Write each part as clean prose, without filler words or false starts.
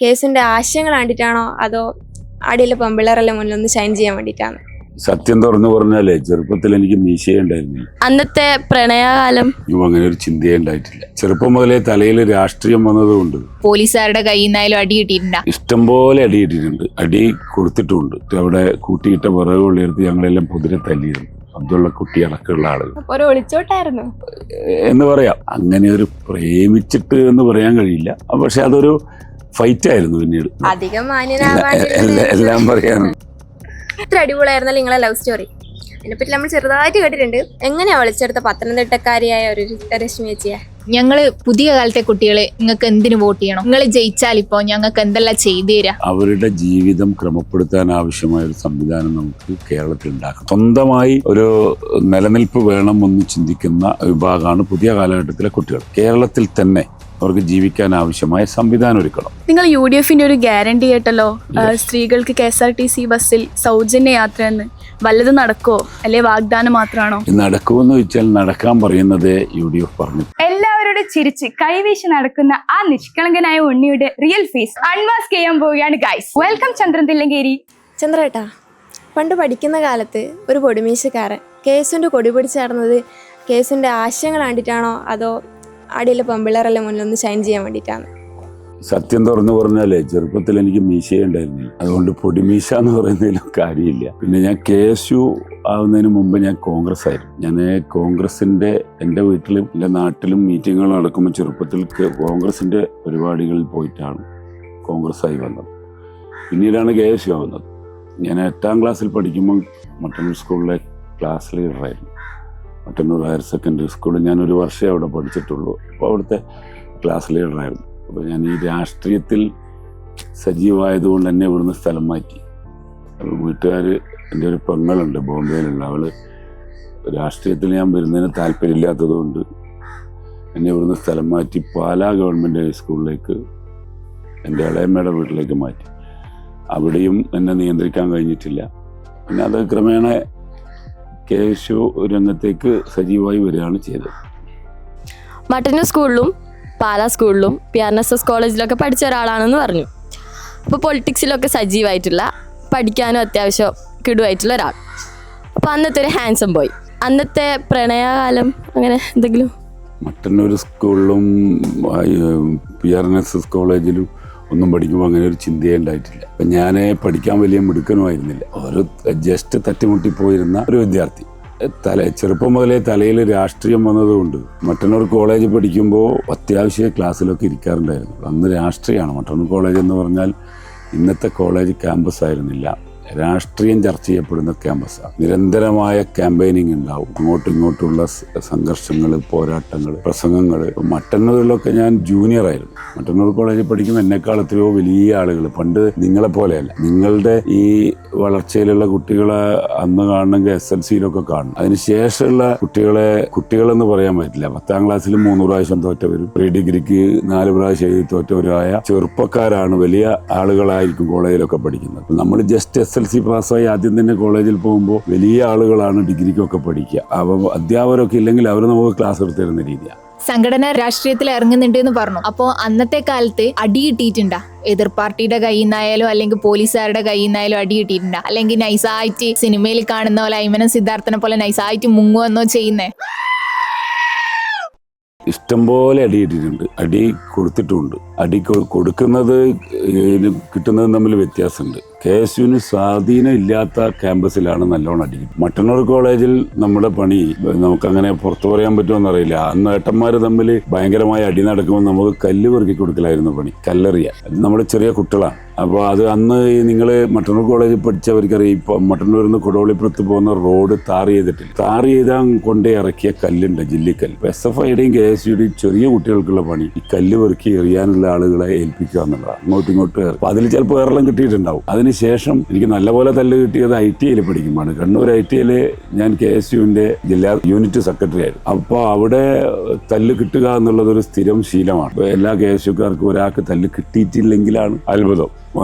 കേസിന്റെ ആശയങ്ങൾ കണ്ടിട്ടാണോ അതോ അടിയിലെ പെമ്പിള്ളേരെല്ലാം മുന്നിൽ ഒന്ന് ഷൈൻ ചെയ്യാൻ വേണ്ടിയിട്ടാണ്? സത്യം തുറന്നു പറഞ്ഞാലേ ചെറുപ്പത്തിൽ എനിക്ക് മീശയേ ഉണ്ടായിരുന്നില്ല. അന്നത്തെ പ്രണയകാലം അങ്ങനെ ഒരു ചിന്തയേ ഉണ്ടായിട്ടില്ല. ചെറുപ്പം മുതലേ തലയിൽ രാഷ്ട്രീയം വന്നതുകൊണ്ട് പോലീസുകാരുടെ കയ്യിൽ നിന്നായാലും അടി കിട്ടിയിട്ടുണ്ടോ? ഇഷ്ടംപോലെ അടി കിട്ടിയിട്ടുണ്ട്. അടി കൊടുത്തിട്ടുണ്ട്. അവിടെ കൂട്ടിയിട്ട വിറക് ഉയർത്തി ഞങ്ങളെല്ലാം കുതിരെ തല്ലിയിരുന്നു. അതുള്ള കുട്ടി അടക്കമുള്ള ആളുകൾ ഒരു ഒളിച്ചോട്ടായിരുന്നു എന്ന് പറയാം. അങ്ങനെ ഒരു പ്രേമിച്ചിട്ട് എന്ന് പറയാൻ കഴിയില്ല, പക്ഷെ അതൊരു ഫൈറ്റ് ആയിരുന്നു. പിന്നീട് അധികം എല്ലാം പറയാൻ ഇത്ര അടിപൊളിയായിരുന്നല്ലോ നിങ്ങളെ ലവ് സ്റ്റോറി. അതിനെപ്പറ്റി നമ്മൾ ചെറുതായിട്ട് കേട്ടിട്ടുണ്ട്. എങ്ങനെയാ വിളിച്ചെടുത്ത പത്തനംതിട്ടക്കാരിയായ ഒരു രശ്മി ചേച്ചിയെ? ഞങ്ങള് പുതിയ കാലത്തെ കുട്ടികളെ നിങ്ങൾക്ക് എന്തിനു വോട്ട് ചെയ്യണം? നിങ്ങൾ ജയിച്ചാൽ ഇപ്പോ ഞങ്ങൾക്ക് എന്തെല്ലാം ചെയ്തു തരാം? അവരുടെ ജീവിതം ക്രമപ്പെടുത്താൻ ആവശ്യമായ ഒരു സംവിധാനം നമുക്ക് കേരളത്തിൽ ഉണ്ടാക്കണം. സ്വന്തമായി ഒരു നിലനിൽപ്പ് വേണമെന്ന് ചിന്തിക്കുന്ന വിഭാഗമാണ് പുതിയ കാലഘട്ടത്തിലെ കുട്ടികൾ. കേരളത്തിൽ തന്നെ അവർക്ക് ജീവിക്കാൻ ആവശ്യമായ സംവിധാനം ഒരുക്കണം. നിങ്ങൾ UDFന്റെ ഒരു ഗ്യാരണ്ടി കേട്ടല്ലോ, സ്ത്രീകൾക്ക് KSRTC ബസ്സിൽ സൗജന്യ യാത്ര എന്ന്. വല്ലതും നടക്കോ അല്ലെ വാഗ്ദാനം മാത്രമാണോ? നടക്കുമെന്ന് വെച്ചാൽ നടക്കാൻ പറയുന്നത് UDF പറഞ്ഞു. എല്ലാവരോടും ചിരിച്ച് കൈവീശി നടക്കുന്ന ആ നിഷ്കളങ്കനായ ഉണ്ണിയുടെ റിയൽ ഫേസ് അൺമാസ്ക് ചെയ്യാൻ പോവുകയാണ് ഗൈസ്. വെൽക്കം ചന്ദ്രൻ തില്ലങ്കേരി. ചന്ദ്രേട്ടാ, പണ്ട് പഠിക്കുന്ന കാലത്ത് ഒരു പൊടിമീശക്കാരൻ കേസിന്റെ കൊടി പിടിച്ച് നടന്നത് കേസിന്റെ ആശയങ്ങൾ കണ്ടിട്ടാണോ അതോ അടിയിലെ പെമ്പിള്ളേരെല്ലാം മുന്നിൽ ഒന്ന് ഷൈൻ ചെയ്യാൻ വേണ്ടിയിട്ടാണ്? സത്യം തുറന്നു പറഞ്ഞാലേ ചെറുപ്പത്തിൽ എനിക്ക് മീശയേ ഉണ്ടായിരുന്നില്ല. അതുകൊണ്ട് പൊടിമീശ എന്ന് പറയുന്നതിലും കാര്യമില്ല. പിന്നെ ഞാൻ KSU ആവുന്നതിന് മുമ്പ് ഞാൻ കോൺഗ്രസ് ആയിരുന്നു. ഞാൻ കോൺഗ്രസിന്റെ എൻ്റെ വീട്ടിലും എൻ്റെ നാട്ടിലും മീറ്റിങ്ങുകൾ നടക്കുമ്പോൾ ചെറുപ്പത്തിൽ കോൺഗ്രസിന്റെ പരിപാടികളിൽ പോയിട്ടാണ് കോൺഗ്രസ് ആയി വന്നത്. പിന്നീടാണ് KSU ആവുന്നത്. ഞാൻ 8ാം ക്ലാസ്സിൽ പഠിക്കുമ്പോൾ മട്ടന്നൂർ സ്കൂളിലെ ക്ലാസ് ലീഡറായിരുന്നു. മട്ടന്നൂർ ഹയർ സെക്കൻഡറി സ്കൂളിൽ ഞാൻ ഒരു വർഷമേ അവിടെ പഠിച്ചിട്ടുള്ളൂ. അപ്പോൾ അവിടുത്തെ ക്ലാസ് ലീഡറായിരുന്നു. അപ്പോൾ ഞാൻ ഈ രാഷ്ട്രീയത്തിൽ സജീവമായതുകൊണ്ട് എന്നെ ഇവിടുന്ന് സ്ഥലം മാറ്റി. അപ്പോൾ വീട്ടുകാർ, എൻ്റെ ഒരു പെങ്ങളുണ്ട് ബോംബെയിലുള്ള, അവൾ രാഷ്ട്രീയത്തിൽ ഞാൻ വരുന്നതിന് താല്പര്യമില്ലാത്തതുകൊണ്ട് എന്നെ ഇവിടുന്ന് സ്ഥലം മാറ്റി പാലാ ഗവൺമെൻറ് ഹൈസ്കൂളിലേക്ക് എൻ്റെ ഇളയമ്മയുടെ വീട്ടിലേക്ക് മാറ്റി. അവിടെയും എന്നെ നിയന്ത്രിക്കാൻ കഴിഞ്ഞിട്ടില്ല. പിന്നെ അത് ക്രമേണ KSU രംഗത്തേക്ക് സജീവമായി വരികയാണ് ചെയ്തത്. മട്ടന്നൂർ സ്കൂളിലും പാലാ സ്കൂളിലും PRNSS കോളേജിലൊക്കെ പഠിച്ച ഒരാളാണെന്ന് പറഞ്ഞു. അപ്പോൾ പൊളിറ്റിക്സിലൊക്കെ സജീവമായിട്ടുള്ള, പഠിക്കാനും അത്യാവശ്യം കിടുവായിട്ടുള്ള ഒരാൾ. അപ്പോൾ അന്നത്തെ ഒരു ഹാൻസം ബോയ്. അന്നത്തെ പ്രണയകാലം അങ്ങനെ എന്തെങ്കിലും? മട്ടന്നൂർ സ്കൂളിലും PRNSS കോളേജിലും ഒന്നും പഠിക്കുമ്പോൾ അങ്ങനെ ഒരു ചിന്തയേ ഉണ്ടായിട്ടില്ല. അപ്പം ഞാൻ പഠിക്കാൻ വലിയ മിടുക്കനുമായിരുന്നില്ല. ഒരു ജസ്റ്റ് തട്ടിമുട്ടിപ്പോയിരുന്ന ഒരു വിദ്യാർത്ഥി. ചെറുപ്പം മുതലേ തലയിൽ രാഷ്ട്രീയം വന്നതുകൊണ്ട് മട്ടന്നൂർ കോളേജ് പഠിക്കുമ്പോൾ അത്യാവശ്യം ക്ലാസ്സിലൊക്കെ ഇരിക്കാറുണ്ടായിരുന്നു. അന്ന് രാഷ്ട്രീയമാണ്. മട്ടന്നൂർ കോളേജ് എന്ന് പറഞ്ഞാൽ ഇന്നത്തെ കോളേജ് ക്യാമ്പസ് ആയിരുന്നില്ല, രാഷ്ട്രീയം ചർച്ച ചെയ്യപ്പെടുന്ന ക്യാമ്പസാണ്. നിരന്തരമായ ക്യാമ്പയിനിങ് ഉണ്ടാവും. അങ്ങോട്ടും ഇങ്ങോട്ടുള്ള സംഘർഷങ്ങൾ, പോരാട്ടങ്ങൾ, പ്രസംഗങ്ങൾ. മട്ടന്നൂരിലൊക്കെ ഞാൻ ജൂനിയറായിരുന്നു. മട്ടന്നൂർ കോളേജിൽ പഠിക്കുമ്പോൾ എന്നെക്കാൾ എത്രയോ വലിയ ആളുകൾ, പണ്ട് നിങ്ങളെ പോലെയല്ല, നിങ്ങളുടെ ഈ വളർച്ചയിലുള്ള കുട്ടികളെ അന്ന് കാണണമെങ്കിൽ SLCയിലൊക്കെ കാണും. അതിനുശേഷമുള്ള കുട്ടികളെന്ന് പറയാൻ പറ്റില്ല. 10ാം ക്ലാസ്സിൽ 3 പ്രാവശ്യം തോറ്റവരും പ്രീ ഡിഗ്രിക്ക് 4 പ്രാവശ്യം എഴുതി തോറ്റവരുമായ ചെറുപ്പക്കാരാണ് വലിയ ആളുകളായിരിക്കും കോളേജിലൊക്കെ പഠിക്കുന്നത്. നമ്മൾ ജസ്റ്റ് SLC പാസ്സായി ആദ്യം തന്നെ കോളേജിൽ പോകുമ്പോൾ വലിയ ആളുകളാണ് ഡിഗ്രിക്കൊക്കെ പഠിക്കുക. അപ്പോൾ അധ്യാപകരൊക്കെ ഇല്ലെങ്കിൽ അവർ നമുക്ക് ക്ലാസ് എടുത്തിരുന്ന രീതിയാണ്. സംഘടന രാഷ്ട്രീയത്തിൽ ഇറങ്ങുന്നുണ്ട് എന്ന് പറഞ്ഞു. അപ്പോൾ അന്നത്തെ കാലത്ത് അടി കിട്ടിയിട്ടുണ്ടാ? എതിർ പാർട്ടിയുടെ കയ്യിൽ നിന്നായാലും അല്ലെങ്കിൽ പോലീസുകാരുടെ കയ്യിൽ നിന്നായാലും അടി കിട്ടിയിട്ടുണ്ടാ? അല്ലെങ്കിൽ നൈസായിട്ട് സിനിമയിൽ കാണുന്ന പോലെ അയ്മനം സിദ്ധാർത്ഥനെ പോലെ നൈസായിട്ട് മുങ്ങുവെന്നോ ചെയ്യുന്നേ? ഇഷ്ടംപോലെ അടി കിട്ടിയിട്ടുണ്ട്. അടി കൊടുത്തിട്ടുമുണ്ട്. അടി കൊടുക്കുന്നത് കിട്ടുന്നതും തമ്മിൽ വ്യത്യാസമുണ്ട്. KSUവിന് സ്വാധീനം ഇല്ലാത്ത ക്യാമ്പസിലാണ് നല്ലോണം അടി. മട്ടന്നൂർ കോളേജിൽ നമ്മുടെ പണി നമുക്കങ്ങനെ പുറത്തു പറയാൻ പറ്റുമെന്നറിയില്ല. അന്ന് ഏട്ടന്മാർ തമ്മിൽ ഭയങ്കരമായ അടി നടക്കുമ്പോൾ നമുക്ക് കല്ല് പെറുക്കി കൊടുക്കലായിരുന്നു പണി. കല്ലെറിയ. നമ്മുടെ ചെറിയ കുട്ടികളാണ്. അപ്പോൾ അത് അന്ന് നിങ്ങൾ മട്ടന്നൂർ കോളേജിൽ പഠിച്ചവർക്കറിയാം. ഇപ്പോൾ മട്ടന്നൂരിൽ നിന്ന് കൊടുവള്ളിപ്പുറത്ത് പോകുന്ന റോഡ് താർ ചെയ്തിട്ടില്ല. താർ ചെയ്താൽ കൊണ്ടേ ഇറക്കിയ കല്ലുണ്ട്, ജില്ലിക്കല്ല്. SFIയുടെയും KSUയുടെയും ചെറിയ കുട്ടികൾക്കുള്ള പണി ഈ കല്ല് പെറുക്കി എറിയാനുള്ള ആളുകളെ ഏൽപ്പിക്കുക എന്നുള്ളതാണ്. അങ്ങോട്ടും ഇങ്ങോട്ടും അപ്പോൾ അതിൽ ചിലപ്പോൾ ഏറെല്ലാം കിട്ടിയിട്ടുണ്ടാവും. അതിനുശേഷം എനിക്ക് നല്ലപോലെ തല്ല് കിട്ടിയത് ITIയിൽ പഠിക്കുമ്പോഴാണ്. കണ്ണൂർ ITIയിൽ ഞാൻ KSUവിൻ്റെ ജില്ലാ യൂണിറ്റ് സെക്രട്ടറി ആയിരുന്നു. അപ്പോൾ അവിടെ തല്ല് കിട്ടുക എന്നുള്ളതൊരു സ്ഥിരം ശീലമാണ്. എല്ലാ KSUക്കാർക്കും ഒരാൾക്ക് തല്ല് കിട്ടിയിട്ടില്ലെങ്കിലാണ് അത്ഭുതം.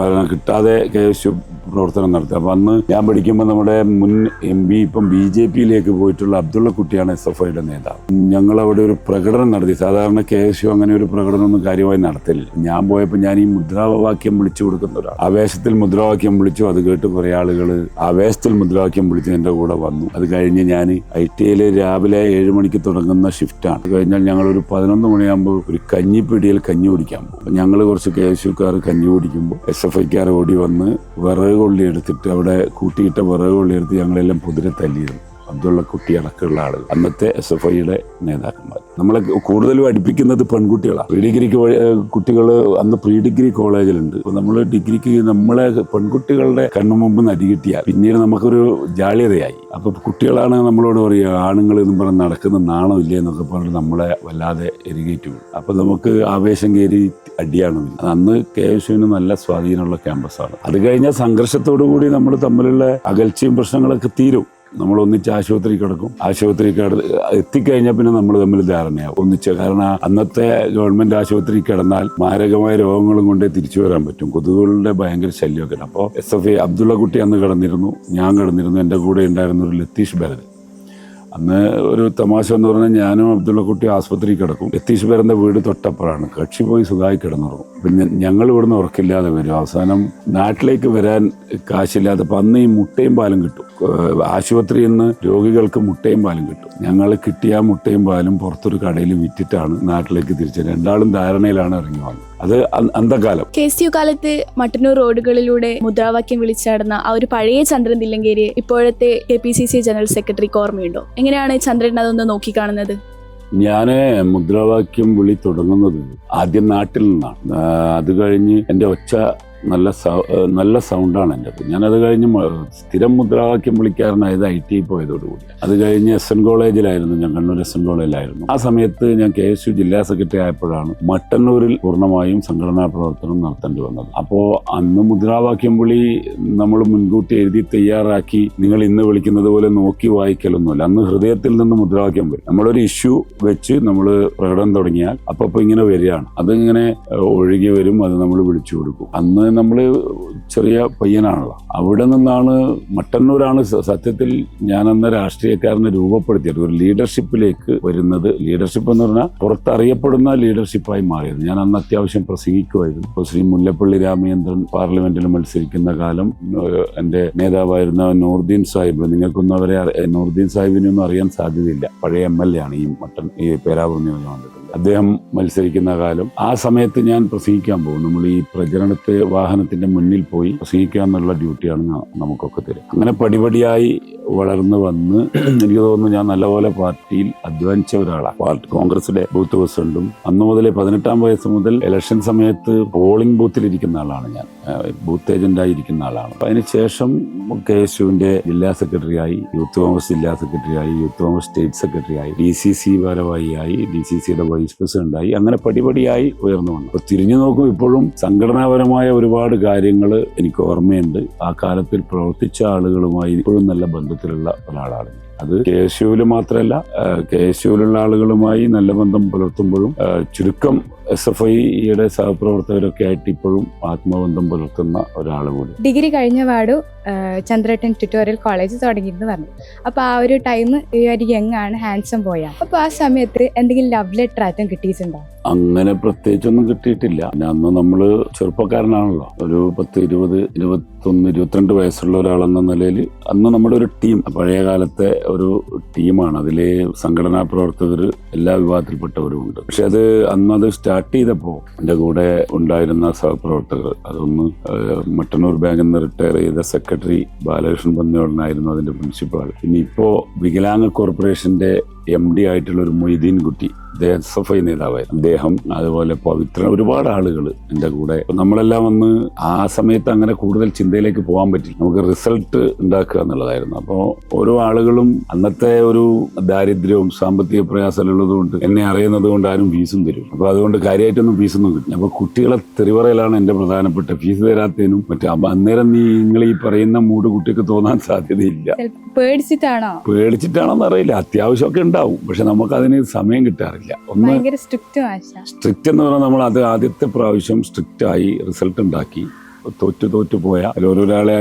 കിട്ടാതെ KSU പ്രവർത്തനം നടത്തി. അപ്പം അന്ന് ഞാൻ പഠിക്കുമ്പോൾ നമ്മുടെ മുൻ MP ഇപ്പം BJP-യിലേക്ക് പോയിട്ടുള്ള അബ്ദുള്ള കുട്ടിയാണ് SFIയുടെ നേതാവ്. ഞങ്ങളവിടെ ഒരു പ്രകടനം നടത്തി. സാധാരണ KSU അങ്ങനെ ഒരു പ്രകടനമൊന്നും കാര്യമായി നടത്തില്ല. ഞാൻ പോയപ്പോൾ ഞാൻ ഈ മുദ്രാവാക്യം വിളിച്ചു കൊടുക്കുന്ന ഒരാൾ ആവേശത്തിൽ മുദ്രാവാക്യം വിളിച്ചു. അത് കേട്ട് കുറേ ആളുകൾ ആവേശത്തിൽ മുദ്രാവാക്യം വിളിച്ച് എൻ്റെ കൂടെ വന്നു. അത് കഴിഞ്ഞ് ഞാൻ ITIയിൽ രാവിലെ 7 മണിക്ക് തുടങ്ങുന്ന ഷിഫ്റ്റാണ്. അത് കഴിഞ്ഞാൽ ഞങ്ങളൊരു 11 മണിയാകുമ്പോൾ ഒരു കഞ്ഞിപ്പിടിയിൽ കഞ്ഞി കുടിക്കാൻ പോകും. അപ്പം ഞങ്ങൾ കുറച്ച് KSUക്കാർ കഞ്ഞി കുടിക്കുമ്പോൾ SFIക്കാർ ഓടി വന്ന് വിറക് കൊള്ളി എടുത്തിട്ട് അവിടെ കൂട്ടിയിട്ട വിറക് കൊള്ളി എടുത്ത് ഞങ്ങളെല്ലാം കുതിരെ തല്ലിയിരുന്നു. അബ്ദുള്ള കുട്ടി അടക്കമുള്ള ആളുകൾ അന്നത്തെ SFIയുടെ നേതാക്കന്മാർ. നമ്മളെ കൂടുതലും അടുപ്പിക്കുന്നത് പെൺകുട്ടികളാണ്. പ്രീ ഡിഗ്രിക്ക് കുട്ടികൾ അന്ന് പ്രീ ഡിഗ്രി കോളേജിലുണ്ട്. അപ്പോൾ നമ്മൾ ഡിഗ്രിക്ക് നമ്മളെ പെൺകുട്ടികളുടെ കണ്ണു മുമ്പ് നടികിട്ടിയാൽ പിന്നീട് നമുക്കൊരു ജാള്യതയായി. അപ്പോൾ കുട്ടികളാണ് നമ്മളോട് പറയുക ആണുങ്ങൾ എന്നും പറഞ്ഞ് നടക്കുന്ന നാണോ ഇല്ലേ എന്നൊക്കെ പറഞ്ഞ് നമ്മളെ വല്ലാതെ എരികേറ്റു. അപ്പോൾ നമുക്ക് ആവേശം കയറി അടിയാണ്. അന്ന് KSUവിന് നല്ല സ്വാധീനമുള്ള ക്യാമ്പസാണ്. അത് കഴിഞ്ഞാൽ സംഘർഷത്തോടു കൂടി നമ്മൾ തമ്മിലുള്ള അകൽച്ചയും പ്രശ്നങ്ങളൊക്കെ തീരും. നമ്മൾ ഒന്നിച്ച് ആശുപത്രി കിടക്കും. ആശുപത്രി എത്തിക്കഴിഞ്ഞാൽ പിന്നെ നമ്മൾ തമ്മിൽ ധാരണയാവും ഒന്നിച്ച്. കാരണം അന്നത്തെ ഗവൺമെന്റ് ആശുപത്രി കിടന്നാൽ മാരകമായ രോഗങ്ങളും കൊണ്ടേ തിരിച്ചു വരാൻ പറ്റും. കൊതുകുകളുടെ ഭയങ്കര ശല്യമൊക്കെ. അപ്പോൾ SFI അബ്ദുള്ള കുട്ടി അന്ന് കിടന്നിരുന്നു, ഞാൻ കിടന്നിരുന്നു. എൻ്റെ കൂടെ ഉണ്ടായിരുന്ന ഒരു ലത്തീഷ് ഭരത്. അന്ന് ഒരു തമാശ എന്ന് പറഞ്ഞാൽ ഞാനും അബ്ദുള്ള കുട്ടി ആസ്പത്രി കിടക്കും. ലത്തീഷ് ഭരന്റെ വീട് തൊട്ടപ്പുറമാണ്. കക്ഷി പോയി സുഖമായി കിടന്നുറങ്ങും. പിന്നെ ഞങ്ങൾ ഇവിടുന്ന് ഉറക്കില്ലാതെ വരും. അവസാനം നാട്ടിലേക്ക് വരാൻ കാശില്ലാതെ. അപ്പം അന്ന് ഈ മുട്ടയും പാലും കിട്ടും. ആശുപത്രിയിൽ നിന്ന് രോഗികൾക്ക് മുട്ടയും പാലും കിട്ടും. ഞങ്ങൾ കിട്ടിയ മുട്ടയും പാലും പുറത്തൊരു കടയിൽ വിറ്റിട്ടാണ് നാട്ടിലേക്ക് തിരിച്ചത്. രണ്ടാളും ധാരണയിലാണ് ഇറങ്ങി വന്നത്. അത് അന്തകാലം. KSU കാലത്ത് മട്ടന്നൂർ റോഡുകളിലൂടെ മുദ്രാവാക്യം വിളിച്ചാടുന്ന ആ ഒരു പഴയ ചന്ദ്രൻ തില്ലങ്കേരി ഇപ്പോഴത്തെ KPCC ജനറൽ സെക്രട്ടറിക്ക് ഓർമ്മയുണ്ടോ? എങ്ങനെയാണ് ചന്ദ്രൻ അതൊന്ന് നോക്കിക്കാണുന്നത്? ഞാൻ മുദ്രാവാക്യം വിളി തുടങ്ങുന്നത് ആദ്യം നാട്ടിൽ നിന്നാണ്. അത് കഴിഞ്ഞ് എൻ്റെ ഒച്ച നല്ല സൗണ്ടാണ് എൻ്റെത്. ഞാനത് കഴിഞ്ഞ് സ്ഥിരം മുദ്രാവാക്യം വിളിക്കാരനായത് ITI പോയതോടുകൂടി. അത് കഴിഞ്ഞ് SN കോളേജിലായിരുന്നു, ഞാൻ കണ്ണൂർ SN കോളേജിലായിരുന്നു. ആ സമയത്ത് ഞാൻ KSU ജില്ലാ സെക്രട്ടറി ആയപ്പോഴാണ് മട്ടന്നൂരിൽ പൂർണ്ണമായും സംഘടനാ പ്രവർത്തനം നടത്തേണ്ടി വന്നത്. അപ്പോൾ അന്ന് മുദ്രാവാക്യം വിളി നമ്മൾ മുൻകൂട്ടി എഴുതി തയ്യാറാക്കി നിങ്ങൾ ഇന്ന് വിളിക്കുന്നത് പോലെ നോക്കി വായിക്കലൊന്നുമില്ല. അന്ന് ഹൃദയത്തിൽ നിന്ന് മുദ്രാവാക്യം വരും. നമ്മളൊരു ഇഷ്യൂ വെച്ച് നമ്മൾ പ്രകടനം തുടങ്ങിയാൽ അപ്പോൾ ഇങ്ങനെ വരികയാണ്. അതിങ്ങനെ ഒഴുകി വരും. അത് നമ്മൾ വിളിച്ചു കൊടുക്കും. അന്ന് നമ്മൾ ചെറിയ പയ്യനാണല്ലോ. അവിടെ നിന്നാണ് മട്ടന്നൂരാണ് സത്യത്തിൽ ഞാനെന്ന രാഷ്ട്രീയക്കാരനെ രൂപപ്പെടുത്തിയത്, ഒരു ലീഡർഷിപ്പിലേക്ക് വരുന്നത്. ലീഡർഷിപ്പ് എന്ന് പറഞ്ഞാൽ പുറത്തറിയപ്പെടുന്ന ലീഡർഷിപ്പായി മാറിയത്. ഞാൻ അന്ന് അത്യാവശ്യം പ്രസംഗിക്കുമായിരുന്നു. ഇപ്പോൾ ശ്രീ മുല്ലപ്പള്ളി രാമചന്ദ്രൻ പാർലമെന്റിൽ മത്സരിക്കുന്ന കാലം എൻ്റെ നേതാവായിരുന്ന നൂറുദ്ദീൻ സാഹിബ്, നിങ്ങൾക്കൊന്നും അവരെ നൂറുദ്ദീൻ സാഹിബിനൊന്നും അറിയാൻ സാധ്യതയില്ല. പഴയ MLA ആണ് ഈ പേരാവൂർ നിയോജകമണ്ഡലത്തിൽ. അദ്ദേഹം മത്സരിക്കുന്ന കാലം. ആ സമയത്ത് ഞാൻ പ്രസംഗിക്കാൻ പോകും. നമ്മൾ ഈ പ്രചരണത്തെ വാഹനത്തിന്റെ മുന്നിൽ പോയി പ്രസംഗിക്കുക എന്നുള്ള ഡ്യൂട്ടിയാണ് നമുക്കൊക്കെ തരും. അങ്ങനെ പടിപടിയായി വളർന്നു വന്ന് എനിക്ക് തോന്നുന്നു ഞാൻ നല്ലപോലെ പാർട്ടിയിൽ അധ്വാനിച്ച ഒരാളാണ്. കോൺഗ്രസിലെ ബൂത്ത് പ്രസിഡന്റും അന്ന് മുതലേ 18-ാം വയസ്സ് മുതൽ ഇലക്ഷൻ സമയത്ത് പോളിംഗ് ബൂത്തിലിരിക്കുന്ന ആളാണ് ഞാൻ. ബൂത്ത് ഏജന്റായി ഇരിക്കുന്ന ആളാണ്. അതിനുശേഷം KSUവിന്റെ ജില്ലാ സെക്രട്ടറിയായി, യൂത്ത് കോൺഗ്രസ് ജില്ലാ സെക്രട്ടറിയായി, യൂത്ത് കോൺഗ്രസ് സ്റ്റേറ്റ് സെക്രട്ടറിയായി, DCC ഭാരവാഹിയായി, DCCയുടെ വൈസ് പ്രസിഡന്റായി. അങ്ങനെ പടിപടിയായി ഉയർന്നു വന്നു. അപ്പോൾ തിരിഞ്ഞു നോക്കും ഇപ്പോഴും സംഘടനാപരമായ ഒരുപാട് കാര്യങ്ങൾ എനിക്ക് ഓർമ്മയുണ്ട്. ആ കാലത്തിൽ പ്രവർത്തിച്ച ആളുകളുമായി ഇപ്പോഴും നല്ല ബന്ധത്തിലുള്ള ഒരാളാണ്. അത് KSUവിൽ മാത്രമല്ല, KSUവിലുള്ള ആളുകളുമായി നല്ല ബന്ധം പുലർത്തുമ്പോഴും ചുരുക്കം SFIയുടെ സഹപ്രവർത്തകരൊക്കെ ആയിട്ട് ഇപ്പോഴും ആത്മബന്ധം പുലർത്തുന്ന ഒരാൾ കൂടി. ഡിഗ്രി കഴിഞ്ഞ പാടു ചന്ദ്രേട്ടൻ ട്യൂട്ടോറിയൽ കോളേജ് തുടങ്ങിയിരുന്നു പറഞ്ഞു. അപ്പോൾ ആ ഒരു ടൈം ഈ ഒരു യങ് ആണ്, ഹാൻസം പോയാ. അപ്പോൾ ആ സമയത്ത് എന്തെങ്കിലും ലവ് ലെറ്റർ ആയിട്ടും കിട്ടിയിട്ടുണ്ടോ? അങ്ങനെ പ്രത്യേകിച്ചൊന്നും കിട്ടിയിട്ടില്ല. അന്ന് നമ്മൾ ചെറുപ്പക്കാരനാണല്ലോ. ഒരു 10, 20, 21, 22 വയസ്സുള്ള ഒരാളെന്ന നിലയിൽ അന്ന് നമ്മുടെ ഒരു ടീം, പഴയ കാലത്തെ ഒരു ടീമാണ്. അതിൽ സംഘടനാ പ്രവർത്തകർ എല്ലാ വിഭാഗത്തിൽപ്പെട്ടവരും ഉണ്ട്. പക്ഷെ അന്നത് സ്റ്റാർട്ട് ചെയ്തപ്പോൾ എൻ്റെ കൂടെ ഉണ്ടായിരുന്ന സഹപ്രവർത്തകർ, അതൊന്ന് മട്ടന്നൂർ ബാങ്കിൽ നിന്ന് റിട്ടയർ ചെയ്ത സെക്രട്ടറി ബാലകൃഷ്ണൻ പന്നിയോടനായിരുന്നു അതിൻ്റെ പ്രിൻസിപ്പാൾ. പിന്നെ ഇപ്പോൾ വികലാംഗ കോർപ്പറേഷൻ്റെ MD ആയിട്ടുള്ള ഒരു മൊയ്തീൻ കുട്ടി, അദ്ദേഹം SFI നേതാവായിരുന്നു. അദ്ദേഹം, അതുപോലെ പവിത്ര, ഒരുപാട് ആളുകൾ എൻ്റെ കൂടെ. നമ്മളെല്ലാം വന്ന് ആ സമയത്ത് അങ്ങനെ കൂടുതൽ ചിന്തയിലേക്ക് പോകാൻ പറ്റില്ല. നമുക്ക് റിസൾട്ട് ഉണ്ടാക്കുക എന്നുള്ളതായിരുന്നു. അപ്പോൾ ഓരോ ആളുകളും അന്നത്തെ ഒരു ദാരിദ്ര്യവും സാമ്പത്തിക പ്രയാസമുള്ളത് കൊണ്ട്, എന്നെ അറിയുന്നത് കൊണ്ട് ആരും ഫീസും തരും. അപ്പോൾ അതുകൊണ്ട് കാര്യമായിട്ടൊന്നും ഫീസൊന്നും കിട്ടും. അപ്പോൾ കുട്ടികളെ തെറിവറയിലാണ് എൻ്റെ പ്രധാനപ്പെട്ട. ഫീസ് തരാത്തതിനും മറ്റും. അപ്പം അന്നേരം നിങ്ങൾ ഈ പറയുന്ന മൂഡ് കുട്ടിക്ക് തോന്നാൻ സാധ്യതയില്ല. പേടിച്ചിട്ടാണോന്ന് അറിയില്ല. അത്യാവശ്യമൊക്കെ ഉണ്ടാവും, പക്ഷെ നമുക്കതിന് സമയം കിട്ടാറില്ല. സ്ട്രിക്റ്റ് എന്ന് പറഞ്ഞാൽ നമ്മൾ ആദ്യത്തെ പ്രാവശ്യം സ്ട്രിക്റ്റ് ആയി റിസൾട്ട് ഉണ്ടാക്കി. തോറ്റു പോയ ഓരോരാളെ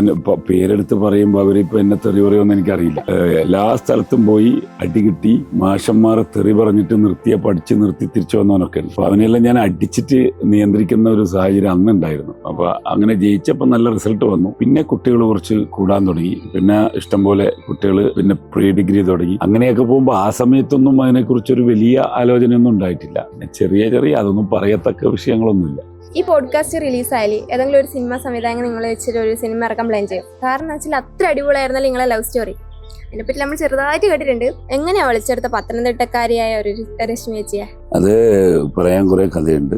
പേരെടുത്ത് പറയുമ്പോൾ അവരിപ്പോൾ എന്നെ തെറി പറയുമെന്ന് എനിക്കറിയില്ല. എല്ലാ സ്ഥലത്തും പോയി അടി കിട്ടി മാഷന്മാരെ തെറി പറഞ്ഞിട്ട് പഠിച്ച് നിർത്തി തിരിച്ചു വന്നവനൊക്കെ ഉണ്ട്. അപ്പോൾ അവനെല്ലാം ഞാൻ അടിച്ചിട്ട് നിയന്ത്രിക്കുന്ന ഒരു സാഹചര്യം അന്നുണ്ടായിരുന്നു. അപ്പോൾ അങ്ങനെ ജയിച്ചപ്പോൾ നല്ല റിസൾട്ട് വന്നു. പിന്നെ കുട്ടികൾ കുറച്ച് കൂടാൻ തുടങ്ങി. പിന്നെ ഇഷ്ടംപോലെ കുട്ടികൾ പിന്നെ പ്രീ ഡിഗ്രി തുടങ്ങി. അങ്ങനെയൊക്കെ പോകുമ്പോൾ ആ സമയത്തൊന്നും അതിനെക്കുറിച്ചൊരു വലിയ ആലോചനയൊന്നും ഉണ്ടായിട്ടില്ല. പിന്നെ ചെറിയ അതൊന്നും പറയത്തക്ക വിഷയങ്ങളൊന്നുമില്ല. ഈ പോഡ്കാസ്റ്റ് റിലീസായാലും ഏതെങ്കിലും ഒരു സിനിമ സംവിധായകൻ നിങ്ങൾ വെച്ചിട്ട് ഒരു സിനിമ ഇറക്കാൻ പ്ലാൻ ചെയ്യും? കാരണം വെച്ചാൽ അത്ര അടിപൊളിയായിരുന്നല്ലോ നിങ്ങളെ ലവ് സ്റ്റോറി. അതിനെപ്പറ്റി നമ്മൾ ചെറുതായിട്ട് കേട്ടിട്ടുണ്ട്. എങ്ങനെയാ വിളിച്ചെടുത്ത പത്തനംതിട്ടക്കാരിയായ ഒരു രശ്മി ചേച്ചിയെ? അത് പറയാൻ കുറേ കഥയുണ്ട്.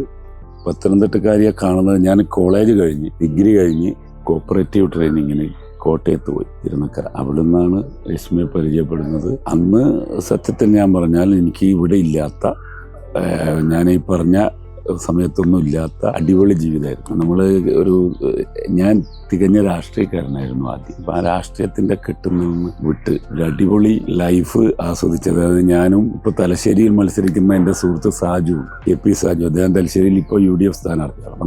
പത്തനംതിട്ടക്കാരിയെ കാണുന്നത് ഞാൻ കോളേജ് കഴിഞ്ഞ് ഡിഗ്രി കഴിഞ്ഞ് കോപ്പറേറ്റീവ് ട്രെയിനിങ്ങിന് കോട്ടയത്ത് പോയി, തിരുനക്കര. അവിടെ നിന്നാണ് രശ്മിയെ പരിചയപ്പെടുന്നത്. അന്ന് സത്യത്തിൽ ഞാൻ പറഞ്ഞാൽ എനിക്ക് ഇവിടെ ഇല്ലാത്ത, ഞാൻ ഈ പറഞ്ഞ സമയത്തൊന്നും ഇല്ലാത്ത അടിപൊളി ജീവിതമായിരുന്നു. ഞാൻ തികഞ്ഞ രാഷ്ട്രീയക്കാരനായിരുന്നു ആദ്യം. അപ്പം ആ രാഷ്ട്രീയത്തിൻ്റെ കെട്ടുനിൽ നിന്ന് വിട്ട് ഒരു അടിപൊളി ലൈഫ് ആസ്വദിച്ചത്. അതായത് ഞാനും ഇപ്പോൾ തലശ്ശേരിയിൽ മത്സരിക്കുന്ന എൻ്റെ സുഹൃത്ത് സാജുവും, KP സാജു, അദ്ദേഹം തലശ്ശേരിയിൽ ഇപ്പോൾ UDF സ്ഥാനാർത്ഥിയാണ്.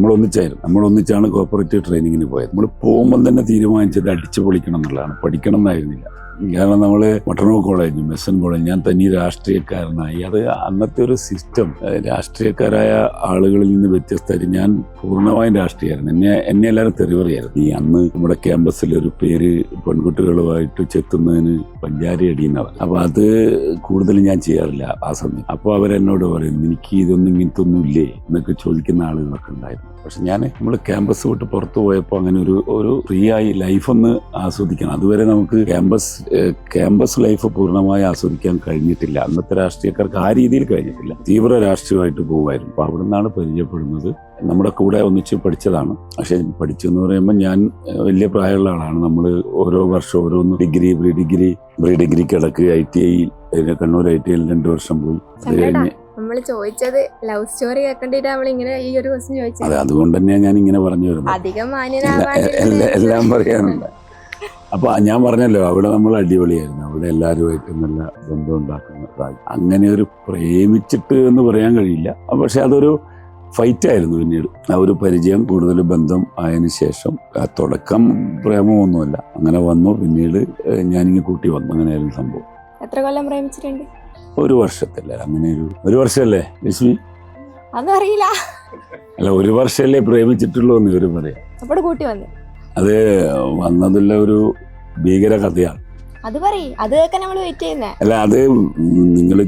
നമ്മളൊന്നിച്ചാണ് കോപ്പറേറ്റീവ് ട്രെയിനിങ്ങിന് പോയത്. നമ്മൾ പോകുമ്പോൾ തന്നെ തീരുമാനിച്ചത് അടിച്ചു പൊളിക്കണം എന്നുള്ളതാണ്, പഠിക്കണം എന്നായിരുന്നില്ല. കാരണം നമ്മൾ മട്ടന്നൂർ കോളേജും SN കോളേജും ഞാൻ തന്നെ രാഷ്ട്രീയക്കാരനായി. അത് അന്നത്തെ ഒരു സിസ്റ്റം, രാഷ്ട്രീയക്കാരായ ആളുകളിൽ നിന്ന് വ്യത്യസ്തമായിട്ട് ഞാൻ പൂർണ്ണമായും രാഷ്ട്രീയമായിരുന്നു. എന്നെ എല്ലാവരും തെറിവറിയായിരുന്നു. ഈ അന്ന് നമ്മുടെ ക്യാമ്പസിൽ ഒരു പേര് പെൺകുട്ടികളുമായിട്ട് ചെത്തുന്നതിന് പഞ്ചാരി അടിയുന്നവർ. അപ്പോൾ അത് കൂടുതൽ ഞാൻ ചെയ്യാറില്ല ആ സമയം. അപ്പോൾ അവരെന്നോട് പറയും, എനിക്ക് ഇതൊന്നും ഇങ്ങനത്തെ ഒന്നും ഇല്ലേ എന്നൊക്കെ ചോദിക്കുന്ന ആളുകളൊക്കെ ഉണ്ടായിരുന്നു. പക്ഷെ നമ്മൾ ക്യാമ്പസ് വിട്ട് പുറത്തു പോയപ്പോൾ അങ്ങനെ ഒരു ഫ്രീ ആയി ലൈഫൊന്ന് ആസ്വദിക്കണം. അതുവരെ നമുക്ക് ക്യാമ്പസ് ലൈഫ് പൂർണ്ണമായി ആസ്വദിക്കാൻ കഴിഞ്ഞിട്ടില്ല. അന്നത്തെ രാഷ്ട്രീയക്കാർക്ക് ആ രീതിയിൽ കഴിഞ്ഞിട്ടില്ല. തീവ്ര രാഷ്ട്രീയമായിട്ട് പോകുമായിരുന്നു. അപ്പോൾ അവിടെ നിന്നാണ് പരിചയപ്പെടുന്നത്. നമ്മുടെ കൂടെ ഒന്നിച്ച് പഠിച്ചതാണ്. പക്ഷെ പഠിച്ചെന്ന് പറയുമ്പോൾ ഞാൻ വലിയ പ്രായമുള്ള ആളാണ്. നമ്മൾ ഓരോ വർഷം ഓരോന്ന് പ്രീ ഡിഗ്രിക്ക് ഇടക്ക് ITI കണ്ണൂർ ITIയിൽ 2 വർഷം പോയി. അത് കഴിഞ്ഞ് നമ്മൾ ചോദിച്ചത് ലവ് സ്റ്റോറി കേൾക്കേണ്ടിട്ട് നമ്മളിങ്ങനെ ഈ ഒരു ക്വസ്റ്റ്യൻ ചോദിച്ചത്. അതെ, അതുകൊണ്ട് തന്നെയാണ് ഞാൻ ഇങ്ങനെ പറഞ്ഞു വരുന്നത്. അധികം മാന്യനാവാൻ എല്ലാം പറയാനുണ്ട്. അപ്പൊ ഞാൻ പറഞ്ഞല്ലോ, അവിടെ നമ്മൾ അടിപൊളിയായിരുന്നു. അവിടെ എല്ലാവരുമായിട്ട് നല്ല ബന്ധം ഉണ്ടാക്കുന്നതായി. അങ്ങനെ ഒരു പ്രേമിച്ചിട്ട് എന്ന് പറയാൻ കഴിയില്ല. പക്ഷെ അതൊരു ഫൈറ്റായിരുന്നു. പിന്നീട് ആ ഒരു പരിചയം, കൂടുതൽ ബന്ധം ആയതിനു ശേഷം തുടക്കം പ്രേമമൊന്നുമല്ല, അങ്ങനെ വന്നു. പിന്നീട് ഞാനിങ്ങനെ കൂട്ടി വന്നു. അങ്ങനെയായിരുന്നു സംഭവം. എത്ര കൊല്ലം പ്രേമിച്ചിട്ടുണ്ട്? 1 വർഷത്തല്ലേ? അങ്ങനെ ഒരു വർഷമല്ലേ രശ്മി? അതൊന്നും അറിയില്ല. അല്ല, 1 വർഷമല്ലേ പ്രേമിച്ചിട്ടുള്ളൂ എന്ന് ഇവര് പറയാം. അപ്പോൾ കൂട്ടി വന്നു. അത് വന്നതുള്ള ഒരു ഭീകര കഥയാണ്. അത് പറയും, അത് കേൾക്കാൻ നമ്മൾ വെയിറ്റ് ചെയ്യുന്നേ. അല്ല, അത് നിങ്ങൾ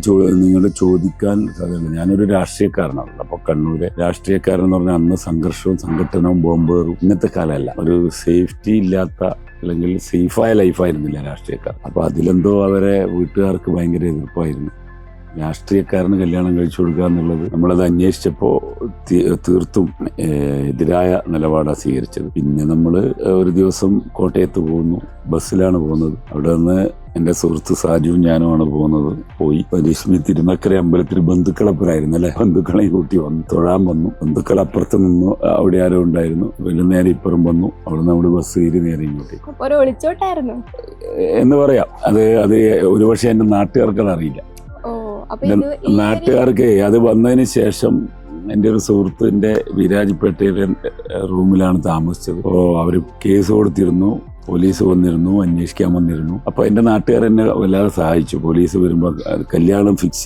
ചോദിക്കാൻ സാധ്യത. ഞാനൊരു രാഷ്ട്രീയക്കാരനാണല്ലോ. അപ്പൊ കണ്ണൂരെ രാഷ്ട്രീയക്കാരൻ എന്ന് പറഞ്ഞാൽ അന്ന് സംഘർഷവും സംഘട്ടനവും ബോംബേറും ഇന്നത്തെ കാലമല്ല. ഒരു സേഫ്റ്റി ഇല്ലാത്ത അല്ലെങ്കിൽ സേഫായ ലൈഫായിരുന്നില്ല രാഷ്ട്രീയക്കാർ. അപ്പൊ അതിലെന്തോ അവരെ വീട്ടുകാർക്ക് ഭയങ്കര എതിർപ്പായിരുന്നു. രാഷ്ട്രീയക്കാരന് കല്യാണം കഴിച്ചു കൊടുക്കുക എന്നുള്ളത് നമ്മളത് അന്വേഷിച്ചപ്പോൾ തീർത്തും എതിരായ നിലപാടാണ് സ്വീകരിച്ചത്. പിന്നെ നമ്മൾ ഒരു ദിവസം കോട്ടയത്ത് പോകുന്നു, ബസ്സിലാണ് പോകുന്നത്. അവിടെ നിന്ന് എൻ്റെ സുഹൃത്ത് സാജുവും ഞാനുമാണ് പോകുന്നത്. പോയി രശ്മി തിരുനക്കര അമ്പലത്തിൽ ബന്ധുക്കളപ്പുരായിരുന്നു അല്ലെ, ബന്ധുക്കളെ കൂട്ടി വന്നു, തൊഴാൻ വന്നു. ബന്ധുക്കൾ അപ്പുറത്ത് നിന്നു, അവിടെ ആരോ ഉണ്ടായിരുന്നു. വലിയ നേരെ ഇപ്പുറം വന്നു. അവിടെ നമ്മൾ ബസ് കയറി നേരെ ഇങ്ങോട്ട് ഒളിച്ചോട്ടായിരുന്നു എന്ന് പറയാം. അത് ഒരുപക്ഷെ എൻ്റെ നാട്ടുകാർക്കത് അറിയില്ല. നാട്ടുകാർക്ക് അത് വന്നതിന് ശേഷം എൻ്റെ ഒരു സുഹൃത്തിൻ്റെ വിരാജ്പേട്ടയിലെ റൂമിലാണ് താമസിച്ചത്. അപ്പോൾ അവർ കേസ് കൊടുത്തിരുന്നു, പോലീസ് വന്നിരുന്നു, അന്വേഷിക്കാൻ വന്നിരുന്നു. അപ്പോൾ എൻ്റെ നാട്ടുകാർ എന്നെ വല്ലാതെ സഹായിച്ചു. പോലീസ് വരുമ്പോൾ കല്യാണം ഫിക്സ്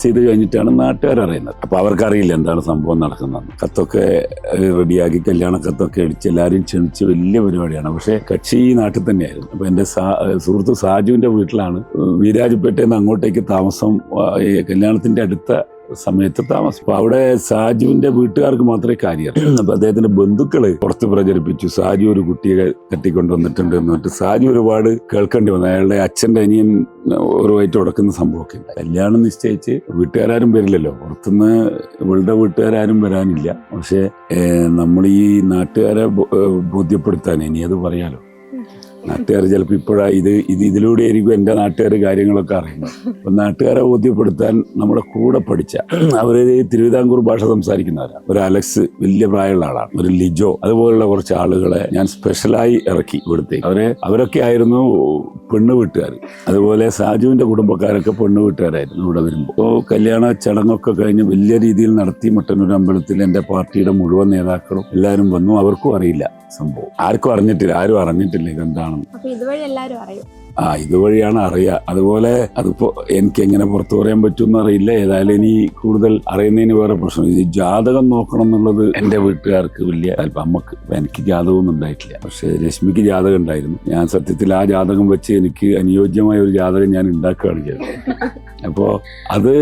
ചെയ്ത് കഴിഞ്ഞിട്ടാണ് നാട്ടുകാർ അറിയുന്നത്. അപ്പോൾ അവർക്കറിയില്ല എന്താണ് സംഭവം നടക്കുന്നത്. കത്തൊക്കെ റെഡിയാക്കി കല്യാണ കത്തൊക്കെ അടിച്ച് എല്ലാവരെയും ക്ഷണിച്ച് വലിയ പരിപാടിയാണ്. പക്ഷേ കക്ഷി ഈ നാട്ടിൽ തന്നെയായിരുന്നു. അപ്പോൾ എൻ്റെ സുഹൃത്ത് സാജുവിൻ്റെ വീട്ടിലാണ് വീരാജ്പേട്ടയിൽ നിന്ന് അങ്ങോട്ടേക്ക് താമസം, കല്യാണത്തിൻ്റെ അടുത്ത സമയത്ത് താമസം. അപ്പൊ അവിടെ സാജുവിന്റെ വീട്ടുകാർക്ക് മാത്രമേ കാര്യം. അപ്പൊ അദ്ദേഹത്തിന്റെ ബന്ധുക്കള് പുറത്ത് പ്രചരിപ്പിച്ചു, സാജു ഒരു കുട്ടിയെ കെട്ടിക്കൊണ്ടുവന്നിട്ടുണ്ട് എന്ന് പറഞ്ഞിട്ട് സാജു ഒരുപാട് കേൾക്കേണ്ടി വന്നു. അയാളുടെ അച്ഛന്റെ അനിയൻ ഒരുമായിട്ട് ഉടക്കുന്ന സംഭവമൊക്കെ ഉണ്ട്. കല്യാണം നിശ്ചയിച്ച് വീട്ടുകാരും വരില്ലല്ലോ, പുറത്തുനിന്ന് ഇവളുടെ വീട്ടുകാരും വരാനില്ല. പക്ഷെ നമ്മൾ ഈ നാട്ടുകാരെ ബോധ്യപ്പെടുത്താൻ, ഇനി അത് പറയാലോ, നാട്ടുകാർ ചിലപ്പോൾ ഇതിലൂടെ ആയിരിക്കും എൻ്റെ നാട്ടുകാർ കാര്യങ്ങളൊക്കെ അറിയുന്നത്. അപ്പം നാട്ടുകാരെ ബോധ്യപ്പെടുത്താൻ നമ്മുടെ കൂടെ പഠിച്ച അവർ തിരുവിതാംകൂർ ഭാഷ സംസാരിക്കുന്നവരാണ്. ഒരു അലക്സ് വലിയ പ്രായമുള്ള ആളാണ്, ഒരു ലിജോ, അതുപോലുള്ള കുറച്ച് ആളുകളെ ഞാൻ സ്പെഷ്യലായി ഇറക്കി ഇവിടുത്തെ. അവരൊക്കെ ആയിരുന്നു പെണ്ണ് വീട്ടുകാർ. അതുപോലെ സാജുവിൻ്റെ കുടുംബക്കാരൊക്കെ പെണ്ണ് വീട്ടുകാരായിരുന്നു ഇവിടെ വരുമ്പോൾ. അപ്പോൾ കല്യാണ ചടങ്ങൊക്കെ കഴിഞ്ഞ് വലിയ രീതിയിൽ നടത്തി മട്ടന്നൂർ അമ്പലത്തിൽ എൻ്റെ പാർട്ടിയുടെ മുഴുവൻ നേതാക്കളും എല്ലാവരും വന്നു. അവർക്കും അറിയില്ല സംഭവം, ആരും അറിഞ്ഞിട്ടില്ല ഇതെന്താണെന്ന്. അപ്പൊ ഇതുവഴി എല്ലാവരും അറിയും. ഇതുവഴിയാണ് അറിയുക. അതുപോലെ അതിപ്പോൾ എനിക്ക് എങ്ങനെ പുറത്തു പറയാൻ പറ്റുമെന്ന് അറിയില്ല. ഏതായാലും ഇനി കൂടുതൽ അറിയുന്നതിന് വേറെ പ്രശ്നം. ഇത് ജാതകം നോക്കണം എന്നുള്ളത് എൻ്റെ വീട്ടുകാർക്ക് വലിയ താല്പര്യം. അമ്മക്ക് എനിക്ക് ജാതകമൊന്നും ഉണ്ടായിട്ടില്ല, പക്ഷേ രശ്മിക്ക് ജാതകം ഉണ്ടായിരുന്നു. ഞാൻ സത്യത്തിൽ ആ ജാതകം വെച്ച് എനിക്ക് അനുയോജ്യമായ ഒരു ജാതകം ഞാൻ ഉണ്ടാക്കുകയാണ് ചെയ്തത്. അപ്പോൾ അത്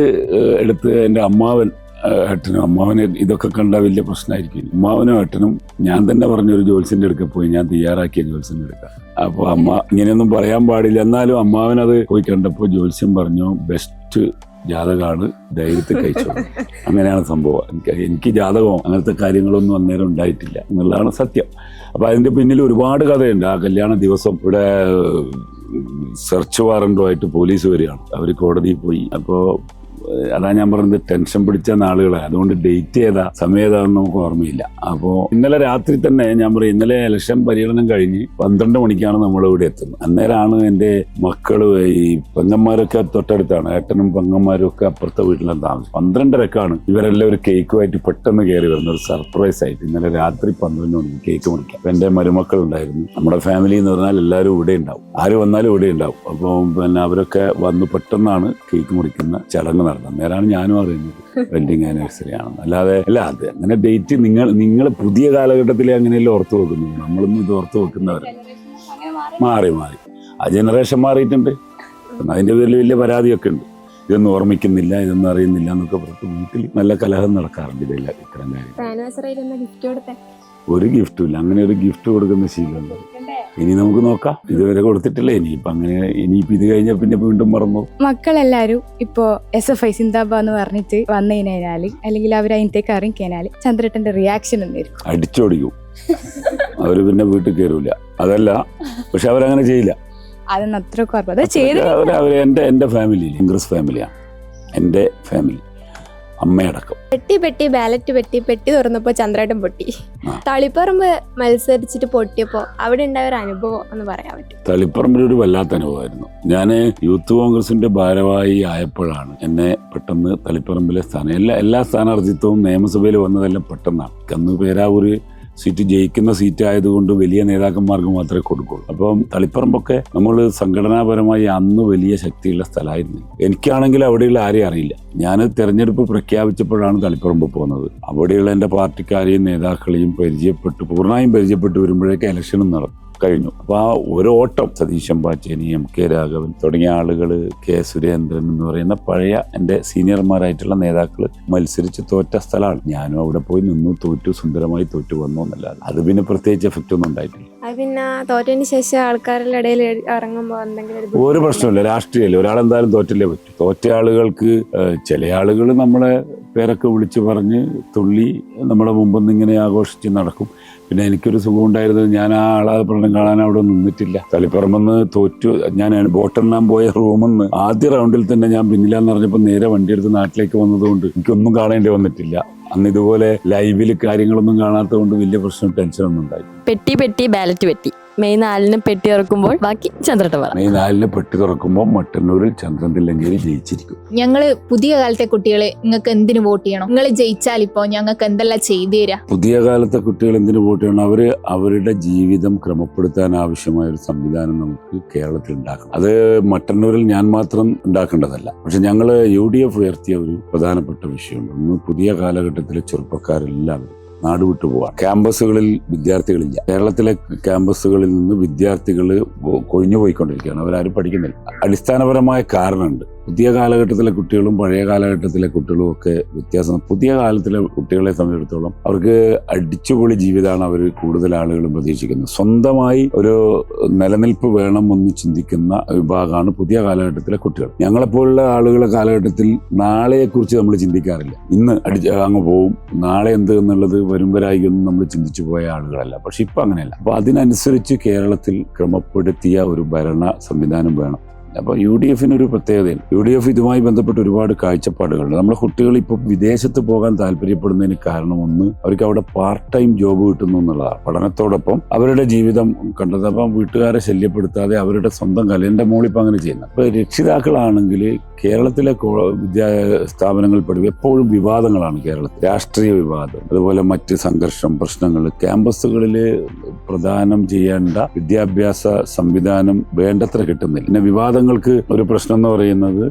എടുത്ത് എൻ്റെ അമ്മാവന് ഇതൊക്കെ കണ്ട വലിയ പ്രശ്നമായിരിക്കും. അമ്മാവനും ഏട്ടനും ഞാൻ തന്നെ പറഞ്ഞൊരു ജോത്സ്യൻ്റെ അടുക്ക പോയി, ഞാൻ തയ്യാറാക്കിയ ജോത്സ്യൻ്റെ അടുക്ക. അപ്പോൾ അമ്മ ഇങ്ങനെയൊന്നും പറയാൻ പാടില്ല, എന്നാലും അമ്മാവനത് പോയി കണ്ടപ്പോൾ ജോത്സ്യം പറഞ്ഞു ബെസ്റ്റ് ജാതകമാണ്, ധൈര്യത്തിൽ കഴിച്ചു. അങ്ങനെയാണ് സംഭവം. എനിക്ക് ജാതകമോ അങ്ങനത്തെ കാര്യങ്ങളൊന്നും അന്നേരം ഉണ്ടായിട്ടില്ല എന്നുള്ളതാണ് സത്യം. അപ്പോൾ അതിൻ്റെ പിന്നിൽ ഒരുപാട് കഥയുണ്ട്. ആ കല്യാണ ദിവസം ഇവിടെ സെർച്ച് വാറണ്ടുമായിട്ട് പോലീസ് വരികയാണ്. അവർ കോടതിയിൽ പോയി. അപ്പോൾ അതാ ഞാൻ പറഞ്ഞത്, ടെൻഷൻ പിടിച്ച നാളുകളെ. അതുകൊണ്ട് ഡേറ്റ് സമയം ഏതാണെന്ന് നമുക്ക് ഓർമ്മയില്ല. അപ്പോൾ ഇന്നലെ രാത്രി തന്നെ ഞാൻ പറയും, ഇന്നലെ ഇലക്ഷൻ പര്യടനം കഴിഞ്ഞ് 12 മണിക്കാണ് നമ്മളിവിടെ എത്തുന്നത്. അന്നേരമാണ് എൻ്റെ മക്കള്, ഈ പെങ്ങന്മാരൊക്കെ തൊട്ടടുത്താണ്, ഏട്ടനും പെങ്ങന്മാരും ഒക്കെ അപ്പുറത്തെ വീട്ടിലാണ് താമസം. 12:30 ഇവരെല്ലാം ഒരു കേക്കുമായിട്ട് പെട്ടെന്ന് കയറി വരുന്ന ഒരു സർപ്രൈസ് ആയിട്ട്. ഇന്നലെ രാത്രി 12 മണിക്ക് കേക്ക് മുറിക്കാം. അപ്പം എൻ്റെ മരുമക്കൾ ഉണ്ടായിരുന്നു. നമ്മുടെ ഫാമിലി എന്ന് പറഞ്ഞാൽ എല്ലാവരും ഇവിടെ ഉണ്ടാവും, ആര് വന്നാലും ഇവിടെ ഉണ്ടാവും. അപ്പോൾ പിന്നെ അവരൊക്കെ വന്ന് പെട്ടെന്നാണ് കേക്ക് മുറിക്കുന്ന ചടങ്ങ് നടന്നത്. അന്നേരമാണ് ഞാനും അറിയുന്നത് വെഡിങ് ആനിവേഴ്സറി ആണെന്ന്. അല്ലാതെ അത് അങ്ങനെ ഡേറ്റ് നിങ്ങൾ പുതിയ കാലഘട്ടത്തിൽ അങ്ങനെയല്ലേ ഓർത്ത് വെക്കുന്നു. നമ്മളൊന്നും ഇത് ഓർത്ത് വെക്കുന്നവർ മാറി ആ ജനറേഷൻ മാറിയിട്ടുണ്ട്. അതിൻ്റെ പേരിൽ വലിയ പരാതിയൊക്കെ ഉണ്ട്. ഇതൊന്നും ഓർമ്മിക്കുന്നില്ല, ഇതൊന്നും അറിയുന്നില്ല എന്നൊക്കെ പറഞ്ഞിട്ട് വീട്ടിൽ നല്ല കലഹം നടക്കാറുണ്ട്. ഇതല്ല ഇത്തരം കാര്യം. ഒരു ഗിഫ്റ്റും ഇല്ല. അങ്ങനെ ഒരു ഗിഫ്റ്റ് കൊടുക്കുന്ന ശീലമുണ്ട്. ഇനി നമുക്ക് നോക്കാം. ഇതുവരെ കൊടുത്തിട്ടില്ല. ഇനിയിപ്പോൾ ഇത് കഴിഞ്ഞാൽ പിന്നെ വീണ്ടും മറന്നു. മക്കളെല്ലാരും ഇപ്പോ SFI സിന്ദാബ എന്ന് പറഞ്ഞിട്ട് വന്നു കഴിഞ്ഞാല്, അല്ലെങ്കിൽ അവർ അതിനത്തേക്ക് ഇറങ്ങിക്കഴിഞ്ഞാല് ചന്ദ്രേട്ടന്റെ റിയാക്ഷൻ എന്തായിരിക്കും? അടിച്ചോടിക്കും. അവര് പിന്നെ വീട്ടിൽ കയറൂല. അതല്ല, പക്ഷെ അവരങ്ങനെ ചെയ്യില്ല. അതൊന്നും അത്ര കുറവ്. അത് ചെയ്ത് അവര് എൻ്റെ ഫാമിലി കോൺഗ്രസ് ഫാമിലിയാണ്. എൻ്റെ ഫാമിലി അമ്മയടക്കം. പെട്ടി ബാലറ്റ് തുറന്നപ്പോ ചന്ദ്രേട്ടൻ പൊട്ടി. തളിപ്പറമ്പ് മത്സരിച്ചിട്ട് പൊട്ടിയപ്പോ അവിടെ ഉണ്ടായ ഒരു അനുഭവം എന്ന് പറയാൻ പറ്റും? തളിപ്പറമ്പിലൊരു വല്ലാത്ത അനുഭവമായിരുന്നു. ഞാൻ യൂത്ത് കോൺഗ്രസിന്റെ ഭാരവാഹി ആയപ്പോഴാണ് എന്നെ പെട്ടെന്ന് തളിപ്പറമ്പിലെ എല്ലാ സ്ഥാനാർത്ഥിത്വവും നിയമസഭയിൽ വന്നതെല്ലാം പെട്ടെന്നാണ്. അന്ന് പേരാവൂര് സീറ്റ് ജയിക്കുന്ന സീറ്റ് ആയതുകൊണ്ട് വലിയ നേതാക്കന്മാർക്ക് മാത്രമേ കൊടുക്കുള്ളൂ. അപ്പം തളിപ്പറമ്പൊക്കെ നമ്മൾ സംഘടനാപരമായി അന്ന് വലിയ ശക്തിയുള്ള സ്ഥലമായിരുന്നു. എനിക്കാണെങ്കിൽ അവിടെയുള്ള ആരെയും അറിയില്ല. ഞാൻ തെരഞ്ഞെടുപ്പ് പ്രഖ്യാപിച്ചപ്പോഴാണ് തളിപ്പറമ്പ് പോകുന്നത്. അവിടെയുള്ള എൻ്റെ പാർട്ടിക്കാരെയും നേതാക്കളെയും പൂർണ്ണമായും പരിചയപ്പെട്ട് വരുമ്പോഴേക്കും ഇലക്ഷനും നടന്നു കഴിഞ്ഞു. അപ്പോൾ ആ ഒരു ഓട്ടം സതീശൻ പാച്ചേനി, MK രാഘവൻ തുടങ്ങിയ ആളുകൾ, K സുരേന്ദ്രൻ എന്ന് പറയുന്ന പഴയ എൻ്റെ സീനിയർമാരായിട്ടുള്ള നേതാക്കൾ മത്സരിച്ച് തോറ്റ സ്ഥലമാണ്. ഞാനും അവിടെ പോയി നിന്നു, സുന്ദരമായി തോറ്റു വന്നു എന്നല്ലാതെ അത് പിന്നെ പ്രത്യേകിച്ച് എഫക്റ്റ് ഒന്നും ഉണ്ടായിട്ടില്ല. പിന്നെ തോറ്റതിന് ശേഷം ആൾക്കാരുടെ ഇടയിൽ ഇറങ്ങുമ്പോൾ എന്തെങ്കിലും ഒരു പ്രശ്നമില്ല. രാഷ്ട്രീയമല്ലേ, ഒരാളെന്തായാലും തോറ്റല്ലേ പറ്റും. തോറ്റ ആളുകൾക്ക് ചില ആളുകൾ നമ്മളെ പേരൊക്കെ വിളിച്ച് പറഞ്ഞ് തുള്ളി നമ്മുടെ മുമ്പൊന്നും ഇങ്ങനെ ആഘോഷിച്ച് നടക്കും. പിന്നെ എനിക്കൊരു സുഖം ഉണ്ടായിരുന്നത്, ഞാൻ ആ ആളാപ്രണം കാണാൻ അവിടെ നിന്നിട്ടില്ല. തളിപ്പറമ്പെന്ന് തോറ്റു. ഞാൻ വോട്ടെണ്ണാൻ പോയ റൂമിൽ നിന്ന് ആദ്യ റൗണ്ടിൽ തന്നെ ഞാൻ പിന്നിലാന്ന് പറഞ്ഞപ്പോൾ നേരെ വണ്ടിയെടുത്ത് നാട്ടിലേക്ക് വന്നതുകൊണ്ട് എനിക്കൊന്നും കാണേണ്ടി വന്നിട്ടില്ല. അന്ന് ഇതുപോലെ ലൈവിൽ കാര്യങ്ങളൊന്നും കാണാത്തത് കൊണ്ട് വലിയ പ്രശ്നം, ടെൻഷനൊന്നും ഉണ്ടായി. പെട്ടി ബാലറ്റ് മെയ് 4 പെട്ടി തുറക്കുമ്പോൾ ബാക്കി ചന്ദ്രേട്ടൻ പറ. മെയ് 4 പെട്ടി തുറക്കുമ്പോൾ മട്ടന്നൂരിൽ ചന്ദ്രൻ തില്ലങ്കേരി ജയിച്ചിരിക്കും. ഞങ്ങള് പുതിയ കാലത്തെ കുട്ടികളെ നിങ്ങൾക്ക് എന്തിനു വോട്ട് ചെയ്യണം? നിങ്ങൾ ജയിച്ചാൽ ഇപ്പോ ഞങ്ങൾക്ക് എന്തെല്ലാം ചെയ്തു തരാ? പുതിയ കാലത്തെ കുട്ടികൾ എന്തിനു വോട്ട് ചെയ്യണം? അവരുടെ ജീവിതം ക്രമപ്പെടുത്താൻ ആവശ്യമായ ഒരു സംവിധാനം നമുക്ക് കേരളത്തിൽ ഉണ്ടാക്കണം. അത് മട്ടന്നൂരിൽ ഞാൻ മാത്രം ഉണ്ടാക്കേണ്ടതല്ല. പക്ഷെ ഞങ്ങൾ UDF ഉയർത്തിയ ഒരു പ്രധാനപ്പെട്ട വിഷയമുണ്ട്. ഒന്ന്, പുതിയ കാലഘട്ടത്തിലെ ചെറുപ്പക്കാരെല്ലാവരും നാട് വിട്ടു പോവാം. ക്യാമ്പസുകളിൽ വിദ്യാർത്ഥികളില്ല. കേരളത്തിലെ ക്യാമ്പസുകളിൽ നിന്ന് വിദ്യാർത്ഥികൾ കൊഴിഞ്ഞു പോയിക്കൊണ്ടിരിക്കുകയാണ്. അവരാരും പഠിക്കുന്നില്ല. അടിസ്ഥാനപരമായ കാരണമുണ്ട്. പുതിയ കാലഘട്ടത്തിലെ കുട്ടികളും പഴയ കാലഘട്ടത്തിലെ കുട്ടികളും ഒക്കെ വ്യത്യാസം. പുതിയ കാലത്തിലെ കുട്ടികളെ സംബന്ധിച്ചിടത്തോളം അവർക്ക് അടിച്ചുപൊളി ജീവിതമാണ് അവർ കൂടുതൽ ആളുകളും പ്രതീക്ഷിക്കുന്നത്. സ്വന്തമായി ഒരു നിലനിൽപ്പ് വേണമെന്ന് ചിന്തിക്കുന്ന വിഭാഗമാണ് പുതിയ കാലഘട്ടത്തിലെ കുട്ടികൾ. ഞങ്ങളെപ്പോലുള്ള ആളുകളെ കാലഘട്ടത്തിൽ നാളെയെക്കുറിച്ച് നമ്മൾ ചിന്തിക്കാറില്ല. ഇന്ന് അങ്ങ് പോവും, നാളെ എന്ത് എന്നുള്ളത് വരുമ്പരായിക്കൊന്നും നമ്മൾ ചിന്തിച്ചു പോയ ആളുകളല്ല. പക്ഷെ ഇപ്പം അങ്ങനെയല്ല. അപ്പോൾ അതിനനുസരിച്ച് കേരളത്തിൽ ക്രമപ്പെടുത്തിയ ഒരു ഭരണ സംവിധാനം വേണം. അപ്പോൾ UDF ഒരു പ്രത്യേകതയാണ്. UDF ഇതുമായി ബന്ധപ്പെട്ട് ഒരുപാട് കാഴ്ചപ്പാടുകളുണ്ട്. നമ്മുടെ കുട്ടികൾ ഇപ്പോൾ വിദേശത്ത് പോകാൻ താല്പര്യപ്പെടുന്നതിന് കാരണം ഒന്ന്, അവർക്ക് അവിടെ പാർട്ട് ടൈം ജോബ് കിട്ടുന്നു എന്നുള്ളതാണ്. പഠനത്തോടൊപ്പം അവരുടെ ജീവിതം കണ്ടത്. അപ്പം വീട്ടുകാരെ ശല്യപ്പെടുത്താതെ അവരുടെ സ്വന്തം കല. എൻ്റെ മോളിപ്പോൾ അങ്ങനെ ചെയ്യുന്നത്. ഇപ്പോൾ രക്ഷിതാക്കളാണെങ്കിൽ കേരളത്തിലെ സ്ഥാപനങ്ങൾ പഠിക്കും എപ്പോഴും വിവാദങ്ങളാണ്. കേരളത്തിൽ രാഷ്ട്രീയ വിവാദം, അതുപോലെ മറ്റ് സംഘർഷം, പ്രശ്നങ്ങൾ. ക്യാമ്പസുകളിൽ പ്രദാനം ചെയ്യേണ്ട വിദ്യാഭ്യാസ സംവിധാനം വേണ്ടത്ര കിട്ടുന്നില്ല. പിന്നെ വിവാദങ്ങൾക്ക് ഒരു പ്രശ്നം എന്ന് പറയുന്നത്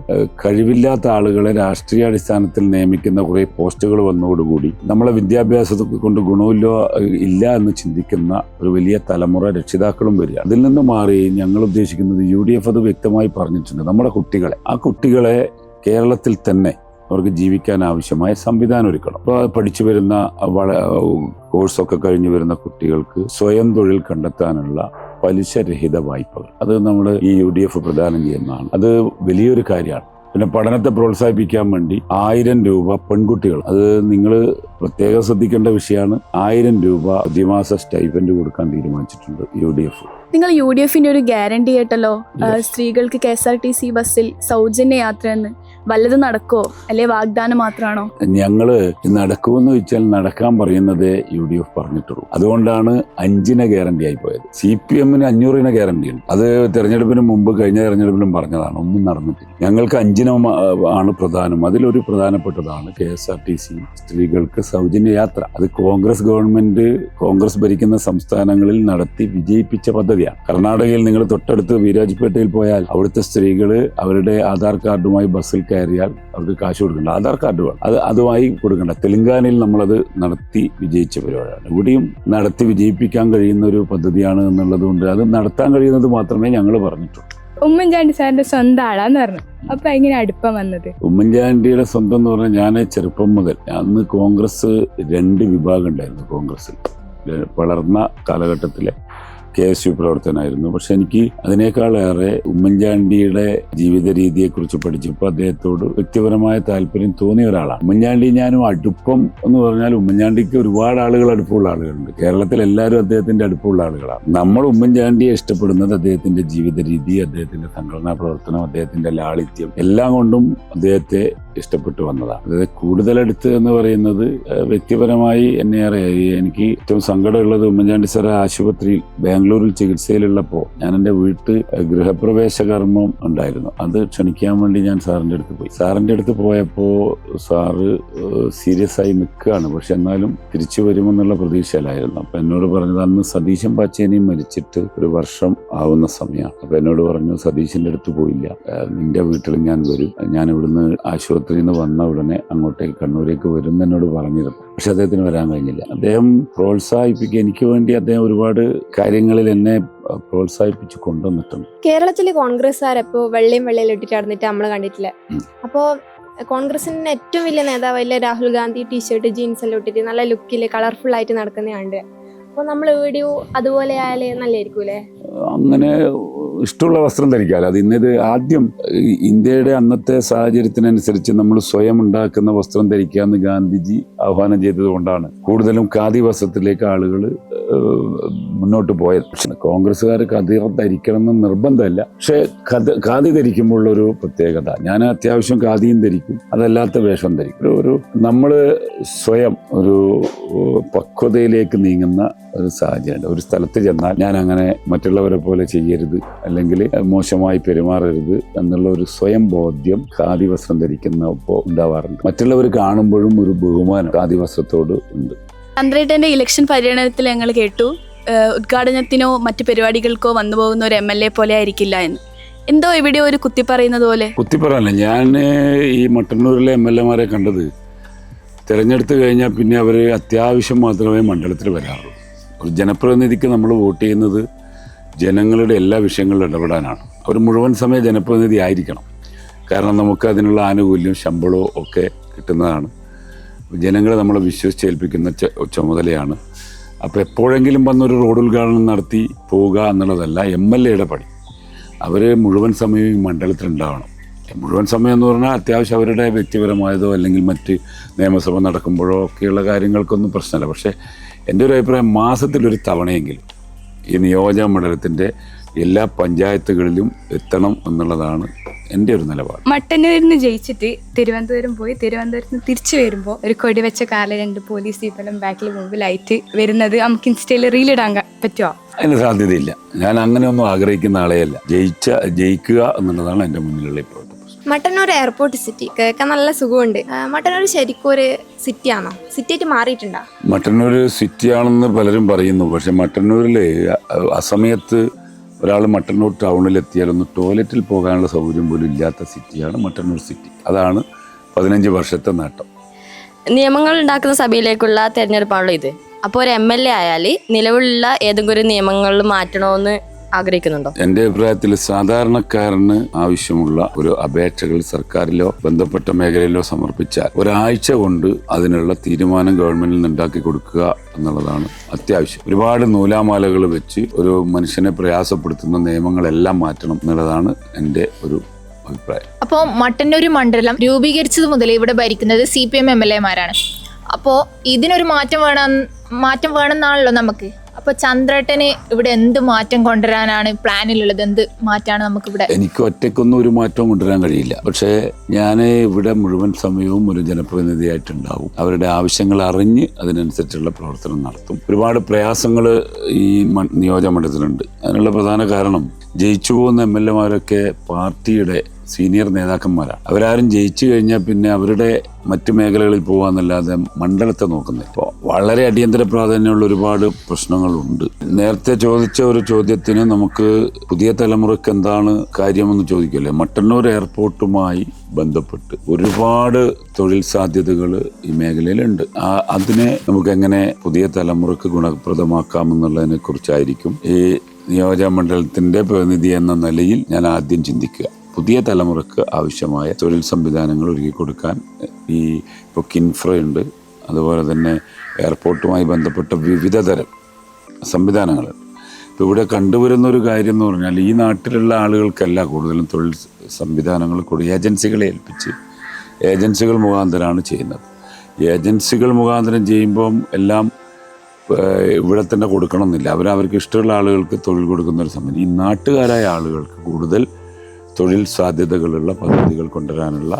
കഴിവില്ലാത്ത ആളുകളെ രാഷ്ട്രീയ അടിസ്ഥാനത്തിൽ നിയമിക്കുന്ന കുറേ പോസ്റ്റുകൾ വന്നതോടുകൂടി നമ്മളെ വിദ്യാഭ്യാസത്തെ കൊണ്ട് ഇല്ല എന്ന് ചിന്തിക്കുന്ന ഒരു വലിയ തലമുറ രക്ഷിതാക്കളും വരിക. അതിൽ നിന്ന് മാറി ഞങ്ങൾ ഉദ്ദേശിക്കുന്നത് UDF അത് വ്യക്തമായി പറഞ്ഞിട്ടുണ്ട്. നമ്മുടെ കുട്ടികളെ, ആ കുട്ടികളെ കേരളത്തിൽ തന്നെ അവർക്ക് ജീവിക്കാൻ ആവശ്യമായ സംവിധാനം ഒരുക്കണം. അപ്പോൾ പഠിച്ചു വരുന്ന കോഴ്സൊക്കെ കഴിഞ്ഞു വരുന്ന കുട്ടികൾക്ക് സ്വയം തൊഴിൽ കണ്ടെത്താനുള്ള പലിശരഹിത വായ്പകൾ അത് നമ്മൾ ഈ UDF പ്രദാനം ചെയ്യുന്നതാണ്. അത് വലിയൊരു കാര്യമാണ്. പിന്നെ പഠനത്തെ പ്രോത്സാഹിപ്പിക്കാൻ വേണ്ടി 1000 രൂപ പെൺകുട്ടികൾ, അത് നിങ്ങൾ പ്രത്യേകം ശ്രദ്ധിക്കേണ്ട വിഷയമാണ്. 1000 രൂപ പ്രതിമാസ സ്റ്റൈപ്പൻഡ് കൊടുക്കാൻ തീരുമാനിച്ചിട്ടുണ്ട് UDF. നിങ്ങൾ UDF ഒരു ഗ്യാരണ്ടി കേട്ടല്ലോ, സ്ത്രീകൾക്ക് KSRTC ബസ്സിൽ സൗജന്യ യാത്ര എന്ന്. വല്ലതും നടക്കോ അല്ലെ വാഗ്ദാനം മാത്രമാണോ? ഞങ്ങള് നടക്കുമെന്ന് വെച്ചാൽ നടക്കാൻ പറയുന്നതേ UDF പറഞ്ഞിട്ടുള്ളൂ. അതുകൊണ്ടാണ് 5 ഗ്യാരണ്ടി ആയി പോയത്. CPM 500 ഗ്യാരണ്ടി ഉണ്ട്. അത് തെരഞ്ഞെടുപ്പിന് മുമ്പ് കഴിഞ്ഞ തെരഞ്ഞെടുപ്പിലും പറഞ്ഞതാണ്. ഒന്നും നടന്നിട്ടില്ല. ഞങ്ങൾക്ക് 5 ആണ് പ്രധാനം. അതിലൊരു പ്രധാനപ്പെട്ടതാണ് KSRTC സ്ത്രീകൾക്ക് സൗജന്യ യാത്ര. അത് കോൺഗ്രസ് ഭരിക്കുന്ന സംസ്ഥാനങ്ങളിൽ നടത്തി വിജയിപ്പിച്ച പദ്ധതിയാണ്. കർണാടകയിൽ നിങ്ങൾ തൊട്ടടുത്ത് വീരാജ്പേട്ടയിൽ പോയാൽ അവിടുത്തെ സ്ത്രീകള് അവരുടെ ആധാർ കാർഡുമായി ബസ്സിൽ കയറിയാൽ അവർക്ക് കാശ് കൊടുക്കേണ്ട. ആധാർ കാർഡ് വേണം, അതുമായി കൊടുക്കേണ്ട. തെലങ്കാനയിൽ നമ്മളത് നടത്തി വിജയിച്ച പരിപാടിയാണ്. ഇവിടെയും നടത്തി വിജയിപ്പിക്കാൻ കഴിയുന്ന ഒരു പദ്ധതിയാണ് എന്നുള്ളത് കൊണ്ട് അത് നടത്താൻ കഴിയുന്നത് മാത്രമേ ഞങ്ങൾ പറഞ്ഞിട്ടുള്ളൂ. ഉമ്മൻചാണ്ടി സാറിന്റെ സ്വന്തം ആളാന്ന് പറഞ്ഞു. അപ്പൊ എങ്ങനെ അടുപ്പം വന്നത്? ഉമ്മൻചാണ്ടിയുടെ സ്വന്തം എന്ന് പറഞ്ഞാൽ ഞാൻ ചെറുപ്പം മുതൽ, അന്ന് കോൺഗ്രസ് 2 വിഭാഗം ഉണ്ടായിരുന്നു. കോൺഗ്രസിൽ വളർന്ന കാലഘട്ടത്തിലെ KSU പ്രവർത്തനമായിരുന്നു. പക്ഷെ എനിക്ക് അതിനേക്കാളേറെ ഉമ്മൻചാണ്ടിയുടെ ജീവിത രീതിയെക്കുറിച്ച് പഠിച്ചപ്പോൾ അദ്ദേഹത്തോട് വ്യക്തിപരമായ താല്പര്യം തോന്നിയ ഒരാളാണ്. ഉമ്മൻചാണ്ടി ഞാനും അടുപ്പം എന്ന് പറഞ്ഞാൽ ഉമ്മൻചാണ്ടിക്ക് ഒരുപാട് ആളുകൾ അടുപ്പമുള്ള ആളുകളുണ്ട്. കേരളത്തിൽ എല്ലാവരും അദ്ദേഹത്തിന്റെ അടുപ്പമുള്ള ആളുകളാണ്. നമ്മൾ ഉമ്മൻചാണ്ടിയെ ഇഷ്ടപ്പെടുന്നത് അദ്ദേഹത്തിന്റെ ജീവിത രീതി, അദ്ദേഹത്തിന്റെ സംഘടനാ പ്രവർത്തനം, അദ്ദേഹത്തിന്റെ ലാളിത്യം എല്ലാം കൊണ്ടും അദ്ദേഹത്തെ ഇഷ്ടപ്പെട്ടു വന്നതാണ്. അതായത് കൂടുതലടുത്ത് എന്ന് പറയുന്നത് വ്യക്തിപരമായി എന്നെ എനിക്ക് ഏറ്റവും സങ്കടമുള്ളത് ഉമ്മൻചാണ്ടി സാർ ആശുപത്രിയിൽ ബാംഗ്ലൂരിൽ ചികിത്സയിലുള്ളപ്പോൾ ഞാൻ എൻ്റെ വീട്ടിൽ ഗൃഹപ്രവേശ കർമ്മം ഉണ്ടായിരുന്നു. അത് ക്ഷണിക്കാൻ വേണ്ടി ഞാൻ സാറിൻ്റെ അടുത്ത് പോയി. സാറിൻ്റെ അടുത്ത് പോയപ്പോൾ സാറ് സീരിയസ് ആയി നിൽക്കുകയാണ്. പക്ഷെ എന്നാലും തിരിച്ചു വരുമെന്നുള്ള പ്രതീക്ഷയിലായിരുന്നു. അപ്പം എന്നോട് പറഞ്ഞത് അന്ന് സതീശൻ പാച്ചേനിയും മരിച്ചിട്ട് 1 വർഷം ആവുന്ന സമയമാണ്. അപ്പം എന്നോട് പറഞ്ഞു, സതീശൻ്റെ അടുത്ത് പോയില്ല, നിന്റെ വീട്ടിൽ ഞാൻ വരും, ഞാൻ ഇവിടുന്ന് ആശുപത്രിയിൽ നിന്ന് വന്ന ഉടനെ അങ്ങോട്ടേക്ക് കണ്ണൂരേക്ക് വരും എന്നോട് പറഞ്ഞിരുന്നു. പക്ഷെ അദ്ദേഹത്തിന് വരാൻ കഴിഞ്ഞില്ല. അദ്ദേഹം പ്രോത്സാഹിപ്പിക്കുക, എനിക്ക് വേണ്ടി അദ്ദേഹം ഒരുപാട് കാര്യങ്ങളിൽ എന്നെ പ്രോത്സാഹിപ്പിച്ച് കൊണ്ടുവന്നിട്ടുണ്ട്. കേരളത്തിലെ കോൺഗ്രസ്സുകാരെപ്പോ വെള്ളയും ഇട്ടിട്ട് നടന്നിട്ട് നമ്മൾ കണ്ടിട്ടില്ല. അപ്പോൾ കോൺഗ്രസിന്റെ ഏറ്റവും വലിയ നേതാവല്ലേ രാഹുൽ ഗാന്ധി ടീഷർട്ട് ജീൻസ് എല്ലാം ഇട്ടിട്ട് നല്ല ലുക്കിൽ കളർഫുൾ ആയിട്ട് നടക്കുന്നതാണ്. അപ്പോൾ നമ്മൾ വീഡിയോ അതുപോലെ ആയാലേ നല്ലതായിരിക്കൂലേ? അങ്ങനെ ഇഷ്ടമുള്ള വസ്ത്രം ധരിക്കാമല്ലോ. അത് ഇന്നത് ആദ്യം ഇന്ത്യയുടെ അന്നത്തെ സാഹചര്യത്തിനനുസരിച്ച് നമ്മൾ സ്വയം ഉണ്ടാക്കുന്ന വസ്ത്രം ധരിക്കാമെന്ന് ഗാന്ധിജി ആഹ്വാനം ചെയ്തത് കൊണ്ടാണ് കൂടുതലും ഖാദി വസ്ത്രത്തിലേക്ക് ആളുകൾ മുന്നോട്ട് പോയത്. പക്ഷെ കോൺഗ്രസ്സുകാർ ഖാദി ധരിക്കണം എന്ന് നിർബന്ധമല്ല. പക്ഷെ ഖാദി ധരിക്കുമ്പോഴുള്ളൊരു പ്രത്യേകത, ഞാൻ അത്യാവശ്യം ഖാദിയും ധരിക്കും, അതല്ലാത്ത വേഷം ധരിക്കും. ഒരു നമ്മൾ സ്വയം ഒരു പക്വതയിലേക്ക് നീങ്ങുന്ന ഒരു സാഹചര്യം. ഒരു സ്ഥലത്ത് ചെന്നാൽ ഞാൻ അങ്ങനെ മറ്റുള്ളവരെ പോലെ ചെയ്യരുത്, അല്ലെങ്കിൽ മോശമായി പെരുമാറരുത് എന്നുള്ള ഒരു സ്വയം ബോധ്യം ഖാദി വസ്ത്രം ധരിക്കുന്നപ്പോൾ ഉണ്ടാവാറുണ്ട്. മറ്റുള്ളവർ കാണുമ്പോഴും ഒരു ബഹുമാനം ഖാദി വസ്ത്രത്തോട് ഉണ്ട്. ചന്ദ്രേട്ടന്റെ ഇലക്ഷൻ പര്യടനത്തിൽ ഞങ്ങൾ കേട്ടു, ഉദ്ഘാടനത്തിനോ മറ്റു പരിപാടികൾക്കോ വന്നു പോകുന്ന ഒരു MLA പോലെ ആയിരിക്കില്ല എന്ന്. എന്തോ ഇവിടെ ഒരു കുത്തിപ്പറയുന്നത് പോലെ. കുത്തിപ്പറയല്ല, ഞാൻ ഈ മട്ടന്നൂരിലെ MLA കണ്ടത് തിരഞ്ഞെടുത്ത് കഴിഞ്ഞാൽ പിന്നെ അവർ അത്യാവശ്യം മാത്രമേ മണ്ഡലത്തിൽ വരാറുള്ളൂ. ഒരു ജനപ്രതിനിധിക്ക് നമ്മൾ വോട്ട് ചെയ്യുന്നത് ജനങ്ങളുടെ എല്ലാ വിഷയങ്ങളിലും ഇടപെടാനാണ്. അവർ മുഴുവൻ സമയം ജനപ്രതിനിധി ആയിരിക്കണം. കാരണം നമുക്ക് അതിനുള്ള ആനുകൂല്യം ശമ്പളവും ഒക്കെ കിട്ടുന്നതാണ്. ജനങ്ങളെ നമ്മളെ വിശ്വസിച്ചേൽപ്പിക്കുന്ന ചുമതലയാണ്. അപ്പോൾ എപ്പോഴെങ്കിലും വന്നൊരു റോഡ് ഉദ്ഘാടനം നടത്തി പോവുക എന്നുള്ളതല്ല MLAയുടെ പണി. അവർ മുഴുവൻ സമയവും ഈ മണ്ഡലത്തിലുണ്ടാവണം. മുഴുവൻ സമയം എന്ന് പറഞ്ഞാൽ അത്യാവശ്യം അവരുടെ വ്യക്തിപരമായതോ അല്ലെങ്കിൽ മറ്റ് നിയമസഭ നടക്കുമ്പോഴോ ഒക്കെയുള്ള കാര്യങ്ങൾക്കൊന്നും പ്രശ്നമല്ല. പക്ഷേ എൻ്റെ ഒരു അഭിപ്രായം മാസത്തിലൊരു തവണയെങ്കിലും ഈ നിയോജക മണ്ഡലത്തിൻ്റെ എല്ലാ പഞ്ചായത്തുകളിലും എത്തണം എന്നുള്ളതാണ് എൻ്റെ ഒരു നിലപാട്. മട്ടന്നൂരിൽ നിന്ന് ജയിച്ചിട്ട് തിരുവനന്തപുരം പോയി തിരുവനന്തപുരത്ത് നിന്ന് തിരിച്ചു വരുമ്പോൾ ഒരു കൊടി വെച്ച കാറിൽ 2 പോലീസ് ജീപ്പെല്ലാം ബാക്കിൽ മുമ്പിലായിട്ട് വരുന്നത് നമുക്ക് ഇൻസ്റ്റയിൽ റീലിടാൻ പറ്റുമോ? അതിന് സാധ്യതയില്ല. ഞാൻ അങ്ങനെയൊന്നും ആഗ്രഹിക്കുന്ന ആളെയല്ല. ജയിക്കുക എന്നുള്ളതാണ് എൻ്റെ മുന്നിലുള്ള ഇപ്പോഴത്തെ പ്രശ്നം. മട്ടന്നൂർ എയർപോർട്ട് സിറ്റി കേൾക്കാൻ നല്ല സുഖമുണ്ട്. മട്ടന്നൂർ ശരിക്കും ഒരു സിറ്റിയാണോ? സിറ്റിയായിട്ട് മാറിയിട്ടുണ്ടോ? മട്ടന്നൂർ സിറ്റിയാണെന്ന് പലരും പറയുന്നു. പക്ഷെ മട്ടന്നൂരിൽ അസമയത്ത് ഒരാൾ മട്ടന്നൂർ ടൗണിലെത്തിയാൽ ഒന്ന് ടോയ്ലറ്റിൽ പോകാനുള്ള സൗകര്യം പോലും ഇല്ലാത്ത സിറ്റിയാണ് മട്ടന്നൂർ സിറ്റി. അതാണ് 15 വർഷത്തെ നേട്ടം. നിയമങ്ങൾ ഉണ്ടാക്കുന്ന സഭയിലേക്കുള്ള തെരഞ്ഞെടുപ്പാണല്ലോ ഇത്. അപ്പോൾ ഒരു MLA ആയാൽ നിലവിലുള്ള ഏതെങ്കിലും ഒരു നിയമങ്ങളിൽ മാറ്റണമെന്ന് ആഗ്രഹിക്കുന്നുണ്ടോ? എൻ്റെ അഭിപ്രായത്തിൽ സാധാരണക്കാരന് ആവശ്യമുള്ള ഒരു അപേക്ഷകൾ സർക്കാരിലോ ബന്ധപ്പെട്ട മേഖലയിലോ സമർപ്പിച്ചാൽ ഒരാഴ്ച കൊണ്ട് അതിനുള്ള തീരുമാനം ഗവൺമെന്റിൽ നിന്ന് ഉണ്ടാക്കി കൊടുക്കുക എന്നുള്ളതാണ് അത്യാവശ്യം. ഒരുപാട് നൂലാമാലകൾ വെച്ച് ഒരു മനുഷ്യനെ പ്രയാസപ്പെടുത്തുന്ന നിയമങ്ങളെല്ലാം മാറ്റണം എന്നുള്ളതാണ് എൻ്റെ ഒരു അഭിപ്രായം. അപ്പോൾ മട്ടന്നൂർ മണ്ഡലം രൂപീകരിച്ചത് മുതൽ ഇവിടെ ഭരിക്കുന്നത് CPM MLAമാരാണ്. അപ്പോൾ ഇതിനൊരു മാറ്റം വേണമെന്നാണല്ലോ നമുക്ക്. അപ്പോൾ ചന്ദ്രേട്ടന് ഇവിടെ എന്ത് മാറ്റം കൊണ്ടുവരാനാണ് പ്ലാനിലുള്ളത്? എന്ത് മാറ്റമാണ് നമുക്കിവിടെ? എനിക്ക് ഒറ്റയ്ക്കൊന്നും ഒരു മാറ്റവും കൊണ്ടുവരാൻ കഴിയില്ല. പക്ഷേ ഞാൻ ഇവിടെ മുഴുവൻ സമയവും ഒരു ജനപ്രതിനിധിയായിട്ടുണ്ടാവും. അവരുടെ ആവശ്യങ്ങൾ അറിഞ്ഞ് അതിനനുസരിച്ചുള്ള പ്രവർത്തനം നടത്തും. ഒരുപാട് പ്രയാസങ്ങൾ ഈ നിയോജകമണ്ഡലത്തിലുണ്ട്. അതിനുള്ള പ്രധാന കാരണം ജയിച്ചു പോകുന്ന MLAമാരൊക്കെ പാർട്ടിയുടെ സീനിയർ നേതാക്കന്മാരാണ്. അവരാരും ജയിച്ചു കഴിഞ്ഞാൽ പിന്നെ അവരുടെ മറ്റു മേഖലകളിൽ പോകാന്നല്ലാതെ മണ്ഡലത്തെ നോക്കുന്നില്ല. ഇപ്പോൾ വളരെ അടിയന്തര പ്രാധാന്യമുള്ള ഒരുപാട് പ്രശ്നങ്ങളുണ്ട്. നേരത്തെ ചോദിച്ച ഒരു ചോദ്യത്തിന് നമുക്ക് പുതിയ തലമുറയ്ക്ക് എന്താണ് കാര്യമെന്ന് ചോദിക്കല്ലേ. മട്ടന്നൂർ എയർപോർട്ടുമായി ബന്ധപ്പെട്ട് ഒരുപാട് തൊഴിൽ സാധ്യതകൾ ഈ മേഖലയിലുണ്ട്. അതിനെ നമുക്ക് എങ്ങനെ പുതിയ തലമുറക്ക് ഗുണപ്രദമാക്കാമെന്നുള്ളതിനെ കുറിച്ചായിരിക്കും ഈ നിയോജക മണ്ഡലത്തിൻ്റെ പ്രതിനിധി എന്ന നിലയിൽ ഞാൻ ആദ്യം ചിന്തിക്കുക. പുതിയ തലമുറക്ക് ആവശ്യമായ തൊഴിൽ സംവിധാനങ്ങൾ ഒരുക്കി കൊടുക്കാൻ ഇപ്പോൾ കിൻഫ്രയുണ്ട്, അതുപോലെ തന്നെ എയർപോർട്ടുമായി ബന്ധപ്പെട്ട വിവിധ തരം സംവിധാനങ്ങൾ. ഇപ്പോൾ ഇവിടെ കണ്ടുവരുന്ന ഒരു കാര്യം എന്ന് പറഞ്ഞാൽ ഈ നാട്ടിലുള്ള ആളുകൾക്കല്ല കൂടുതലും തൊഴിൽ സംവിധാനങ്ങൾ ഏജൻസികളെ ഏൽപ്പിച്ച് ഏജൻസികൾ മുഖാന്തരമാണ് ചെയ്യുന്നത്. ഏജൻസികൾ മുഖാന്തരം ചെയ്യുമ്പം എല്ലാം ഇവിടെ തന്നെ കൊടുക്കണമെന്നില്ല. അവർക്ക് ഇഷ്ടമുള്ള ആളുകൾക്ക് തൊഴിൽ കൊടുക്കുന്ന ഒരു സമയം ഈ നാട്ടുകാരായ ആളുകൾക്ക് കൂടുതൽ തൊഴിൽ സാധ്യതകളുള്ള പദ്ധതികൾ കൊണ്ടുവരാനുള്ള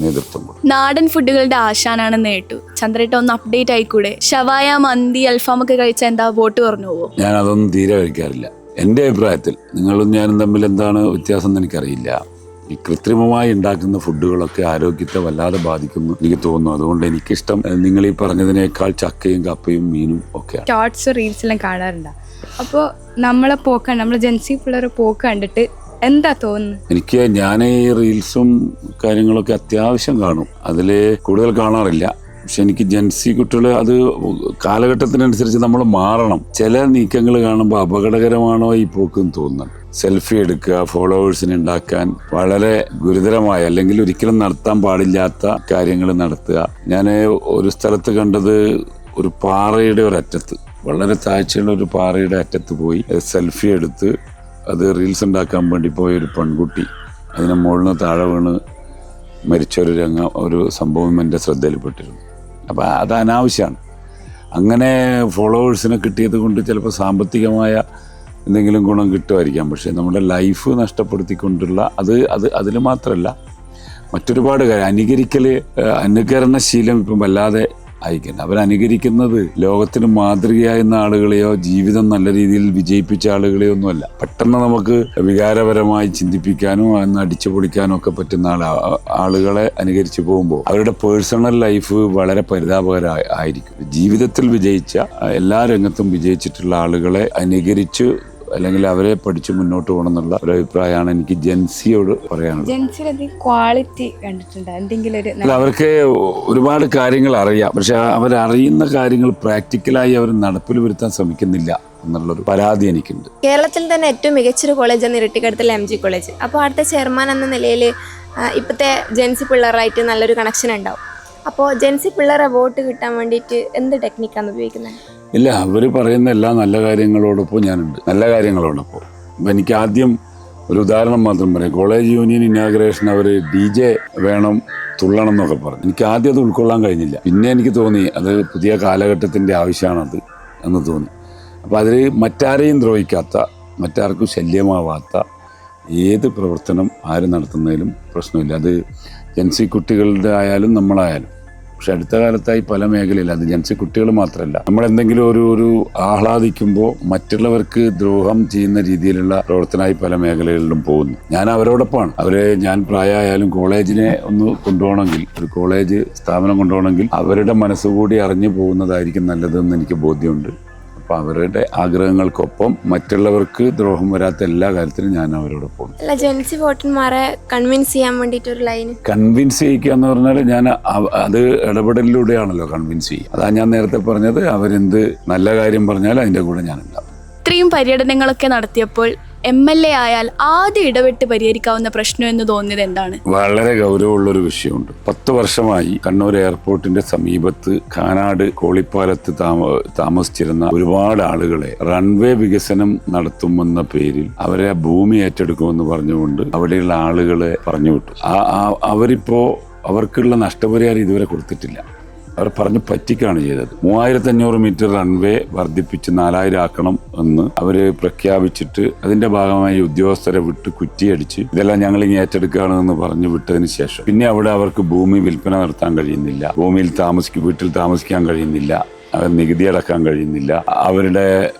നേതൃത്വം കൊടുക്കും. നാടൻ ഫുഡുകളുടെ ആശാനാണെന്ന് കേട്ടു. ചന്ദ്രേട്ട ഒന്ന് അപ്ഡേറ്റ് ആയിക്കൂടെ? ഷവായ, മന്തി, അൽഫാമൊക്കെ കഴിച്ചാൽ എന്താ വോട്ട് കുറഞ്ഞു പോവോ? ഞാൻ അതൊന്നും തീരെ കഴിക്കാറില്ല. എൻ്റെ അഭിപ്രായത്തിൽ നിങ്ങളും ഞാനും തമ്മിൽ എന്താണ് വ്യത്യാസം എന്ന് എനിക്കറിയില്ല. ഈ കൃത്രിമമായി ഉണ്ടാക്കുന്ന ഫുഡുകളൊക്കെ ആരോഗ്യത്തെ വല്ലാതെ ബാധിക്കുന്നു എനിക്ക് തോന്നുന്നു. അതുകൊണ്ട് എനിക്കിഷ്ടം നിങ്ങൾ ഈ പറഞ്ഞതിനേക്കാൾ ചക്കയും കപ്പയും മീനും ഒക്കെയാണ്. ഷോർട്സ് റീൽസെല്ലാം കാണാറുണ്ട്. അപ്പോൾ നമ്മളെ ജെൻസി പിള്ളേരെ പോക്ക് കണ്ടിട്ട് എന്താ തോന്നുന്നു? ഞാൻ ഈ റീൽസും കാര്യങ്ങളൊക്കെ അത്യാവശ്യം കാണും. അതിൽ കൂടുതൽ കാണാറില്ല. പക്ഷെ എനിക്ക് ജെൻസി കുട്ടികൾ അത് കാലഘട്ടത്തിനനുസരിച്ച് നമ്മൾ മാറണം. ചില നീക്കങ്ങൾ കാണുമ്പോൾ അപകടകരമാണോ ഈ പോക്കെന്ന് തോന്നുന്നുണ്ട്. സെൽഫി എടുക്കുക, ഫോളോവേഴ്സിനെ ഉണ്ടാക്കാൻ വളരെ ഗുരുതരമായ അല്ലെങ്കിൽ ഒരിക്കലും നടത്താൻ പാടില്ലാത്ത കാര്യങ്ങൾ നടത്തുക. ഞാൻ ഒരു സ്ഥലത്ത് കണ്ടത് ഒരു പാറയുടെ ഒരറ്റത്ത്, വളരെ താഴ്ചയുള്ള ഒരു പാറയുടെ അറ്റത്ത് പോയി സെൽഫി എടുത്ത് അത് റീൽസ് ഉണ്ടാക്കാൻ വേണ്ടി പോയ ഒരു പെൺകുട്ടി അതിന് മുകളിൽ നിന്ന് താഴെ വീണ് മരിച്ച ഒരു സംഭവം എൻ്റെ ശ്രദ്ധയിൽപ്പെട്ടിരുന്നു. അപ്പോൾ അത് അനാവശ്യമാണ്. അങ്ങനെ ഫോളോവേഴ്സിനെ കിട്ടിയത് കൊണ്ട് ചിലപ്പോൾ സാമ്പത്തികമായ എന്തെങ്കിലും ഗുണം കിട്ടുമായിരിക്കാം. പക്ഷേ നമ്മുടെ ലൈഫ് നഷ്ടപ്പെടുത്തിക്കൊണ്ടുള്ള അതിൽ മാത്രമല്ല മറ്റൊരുപാട് കാര്യം അനുകരണശീലം ഇപ്പം വല്ലാതെ അയക്കുന്നത്. അവരനുകരിക്കുന്നത് ലോകത്തിന് മാതൃകയായിരുന്ന ആളുകളെയോ ജീവിതം നല്ല രീതിയിൽ വിജയിപ്പിച്ച ആളുകളെയോ ഒന്നുമല്ല. പെട്ടെന്ന് നമുക്ക് വികാരപരമായി ചിന്തിപ്പിക്കാനോ അന്ന് അടിച്ചു പൊളിക്കാനോ ഒക്കെ പറ്റുന്ന ആളുകളെ അനുകരിച്ച് പോകുമ്പോൾ അവരുടെ പേഴ്സണൽ ലൈഫ് വളരെ പരിതാപകരമായിരിക്കും. ജീവിതത്തിൽ വിജയിച്ച എല്ലാ രംഗത്തും വിജയിച്ചിട്ടുള്ള ആളുകളെ അനുകരിച്ച് അല്ലെങ്കിൽ അവരെ പഠിച്ച് മുന്നോട്ട് പോകണം എന്നുള്ള ഒരു അഭിപ്രായമാണ് എനിക്ക് ജെൻസിയോട് പറയാനുള്ളത്. ക്വാളിറ്റി കണ്ടിട്ടുണ്ട് എന്തെങ്കിലും അവർക്ക് ഒരുപാട് കാര്യങ്ങൾ അറിയാം. പക്ഷെ അവരറിയുന്ന കാര്യങ്ങൾ പ്രാക്ടിക്കലായി അവർ നടപ്പിൽ വരുത്താൻ ശ്രമിക്കുന്നില്ല എന്നുള്ളൊരു പരാതി എനിക്കുണ്ട്. കേരളത്തിൽ തന്നെ ഏറ്റവും മികച്ചൊരു കോളേജ് ആണ് ഇരട്ടിക്കടത്തുള്ള MG കോളേജ്. അപ്പോൾ അവിടുത്തെ ചെയർമാൻ എന്ന നിലയിൽ ഇപ്പോഴത്തെ ജെൻസി പിള്ളേരായിട്ട് നല്ലൊരു കണക്ഷൻ ഉണ്ടാവും. അപ്പോൾ ജെൻസി പിള്ളേരെ വോട്ട് കിട്ടാൻ വേണ്ടിയിട്ട് എന്ത് ടെക്നിക്കാണ് ഉപയോഗിക്കുന്നത്? ഇല്ല, അവർ പറയുന്ന എല്ലാ നല്ല കാര്യങ്ങളോടൊപ്പം ഞാനുണ്ട്. നല്ല കാര്യങ്ങളോടൊപ്പം അപ്പം എനിക്ക് ആദ്യം ഒരു ഉദാഹരണം മാത്രം പറയാം. കോളേജ് യൂണിയൻ ഇനാഗ്രേഷൻ അവർ DJ വേണം, തുള്ളണം എന്നൊക്കെ പറഞ്ഞു. എനിക്ക് ആദ്യം അത് ഉൾക്കൊള്ളാൻ കഴിഞ്ഞില്ല. പിന്നെ എനിക്ക് തോന്നി അത് പുതിയ കാലഘട്ടത്തിൻ്റെ ആവശ്യമാണത് എന്ന് തോന്നി. അപ്പോൾ അതിൽ മറ്റാരെയും ദ്രോഹിക്കാത്ത, മറ്റാർക്കും ശല്യമാവാത്ത ഏത് പ്രവർത്തനം ആര് നടത്തുന്നതിലും പ്രശ്നമില്ല. അത് ജൻസി കുട്ടികളുടെ ആയാലും നമ്മളായാലും. പക്ഷെ അടുത്ത കാലത്തായി പല മേഖലയിൽ അത് ജൻസി കുട്ടികൾ മാത്രമല്ല, നമ്മളെന്തെങ്കിലും ഒരു ആഹ്ലാദിക്കുമ്പോൾ മറ്റുള്ളവർക്ക് ദ്രോഹം ചെയ്യുന്ന രീതിയിലുള്ള പ്രവർത്തനമായി പല മേഖലകളിലും പോകുന്നു. ഞാൻ അവരോടൊപ്പമാണ്. ഞാൻ പ്രായമായാലും കോളേജിനെ ഒന്ന് കൊണ്ടുപോകണമെങ്കിൽ, ഒരു കോളേജ് സ്ഥാപനം കൊണ്ടുപോകണമെങ്കിൽ അവരുടെ മനസ്സുകൂടി അറിഞ്ഞു പോകുന്നതായിരിക്കും നല്ലതെന്ന് എനിക്ക് ബോധ്യമുണ്ട്. അപ്പോൾ അവരുടെ ആഗ്രഹങ്ങൾക്കൊപ്പം മറ്റുള്ളവർക്ക് ദ്രോഹം വരാത്ത എല്ലാ കാര്യത്തിലും ഞാൻ അവരോടൊപ്പം. അല്ല, ജെൻസി വോട്ടർമാരെ കൺവിൻസ് ചെയ്യാൻ വേണ്ടിയിട്ട് ഒരു ലൈൻ. കൺവിൻസ് ചെയ്യിക്കുക എന്ന് പറഞ്ഞാൽ ഞാൻ അത് ഇടപെടലിലൂടെയാണല്ലോ കൺവിൻസ് ചെയ്യുക. അതാ ഞാൻ നേരത്തെ പറഞ്ഞത്, അവരെന്ത് നല്ല കാര്യം പറഞ്ഞാൽ അതിൻ്റെ കൂടെ ഞാനുണ്ടാവും. ഇത്രയും പര്യടനങ്ങളൊക്കെ നടത്തിയപ്പോൾ MLA ആയാൽ ആദ്യം ഇടപെട്ട് പരിഹരിക്കാവുന്ന പ്രശ്നം എന്ന് തോന്നിയത് എന്താണ്? വളരെ ഗൗരവമുള്ളൊരു വിഷയമുണ്ട്. 10 വർഷമായി കണ്ണൂർ എയർപോർട്ടിന്റെ സമീപത്ത് കാനാട് കോളിപ്പാലത്ത് താമസിച്ചിരുന്ന ഒരുപാട് ആളുകളെ റൺവേ വികസനം നടത്തുമെന്ന പേരിൽ അവരെ ഭൂമി ഏറ്റെടുക്കുമെന്ന് പറഞ്ഞുകൊണ്ട് അവിടെയുള്ള ആളുകളെ പറഞ്ഞു വിട്ടു. അവരിപ്പോ അവർക്കുള്ള നഷ്ടപരിഹാരം ഇതുവരെ കൊടുത്തിട്ടില്ല. അവർ പറഞ്ഞ് പറ്റിക്കാണ് ചെയ്തത്. 3500 മീറ്റർ റൺവേ വർദ്ധിപ്പിച്ച് 4000 ആക്കണം എന്ന് അവർ പ്രഖ്യാപിച്ചിട്ട് അതിന്റെ ഭാഗമായി ഉദ്യോഗസ്ഥരെ വിട്ട് കുറ്റിയടിച്ച് ഇതെല്ലാം ഞങ്ങൾ ഇനി ഏറ്റെടുക്കുകയാണെന്ന് പറഞ്ഞു വിട്ടതിന് ശേഷം പിന്നെ അവിടെ അവർക്ക് ഭൂമി വിൽപ്പന നടത്താൻ കഴിയുന്നില്ല, വീട്ടിൽ താമസിക്കാൻ കഴിയുന്നില്ല, അവർ നികുതി അടക്കാൻ കഴിയുന്നില്ല, അവരുടെ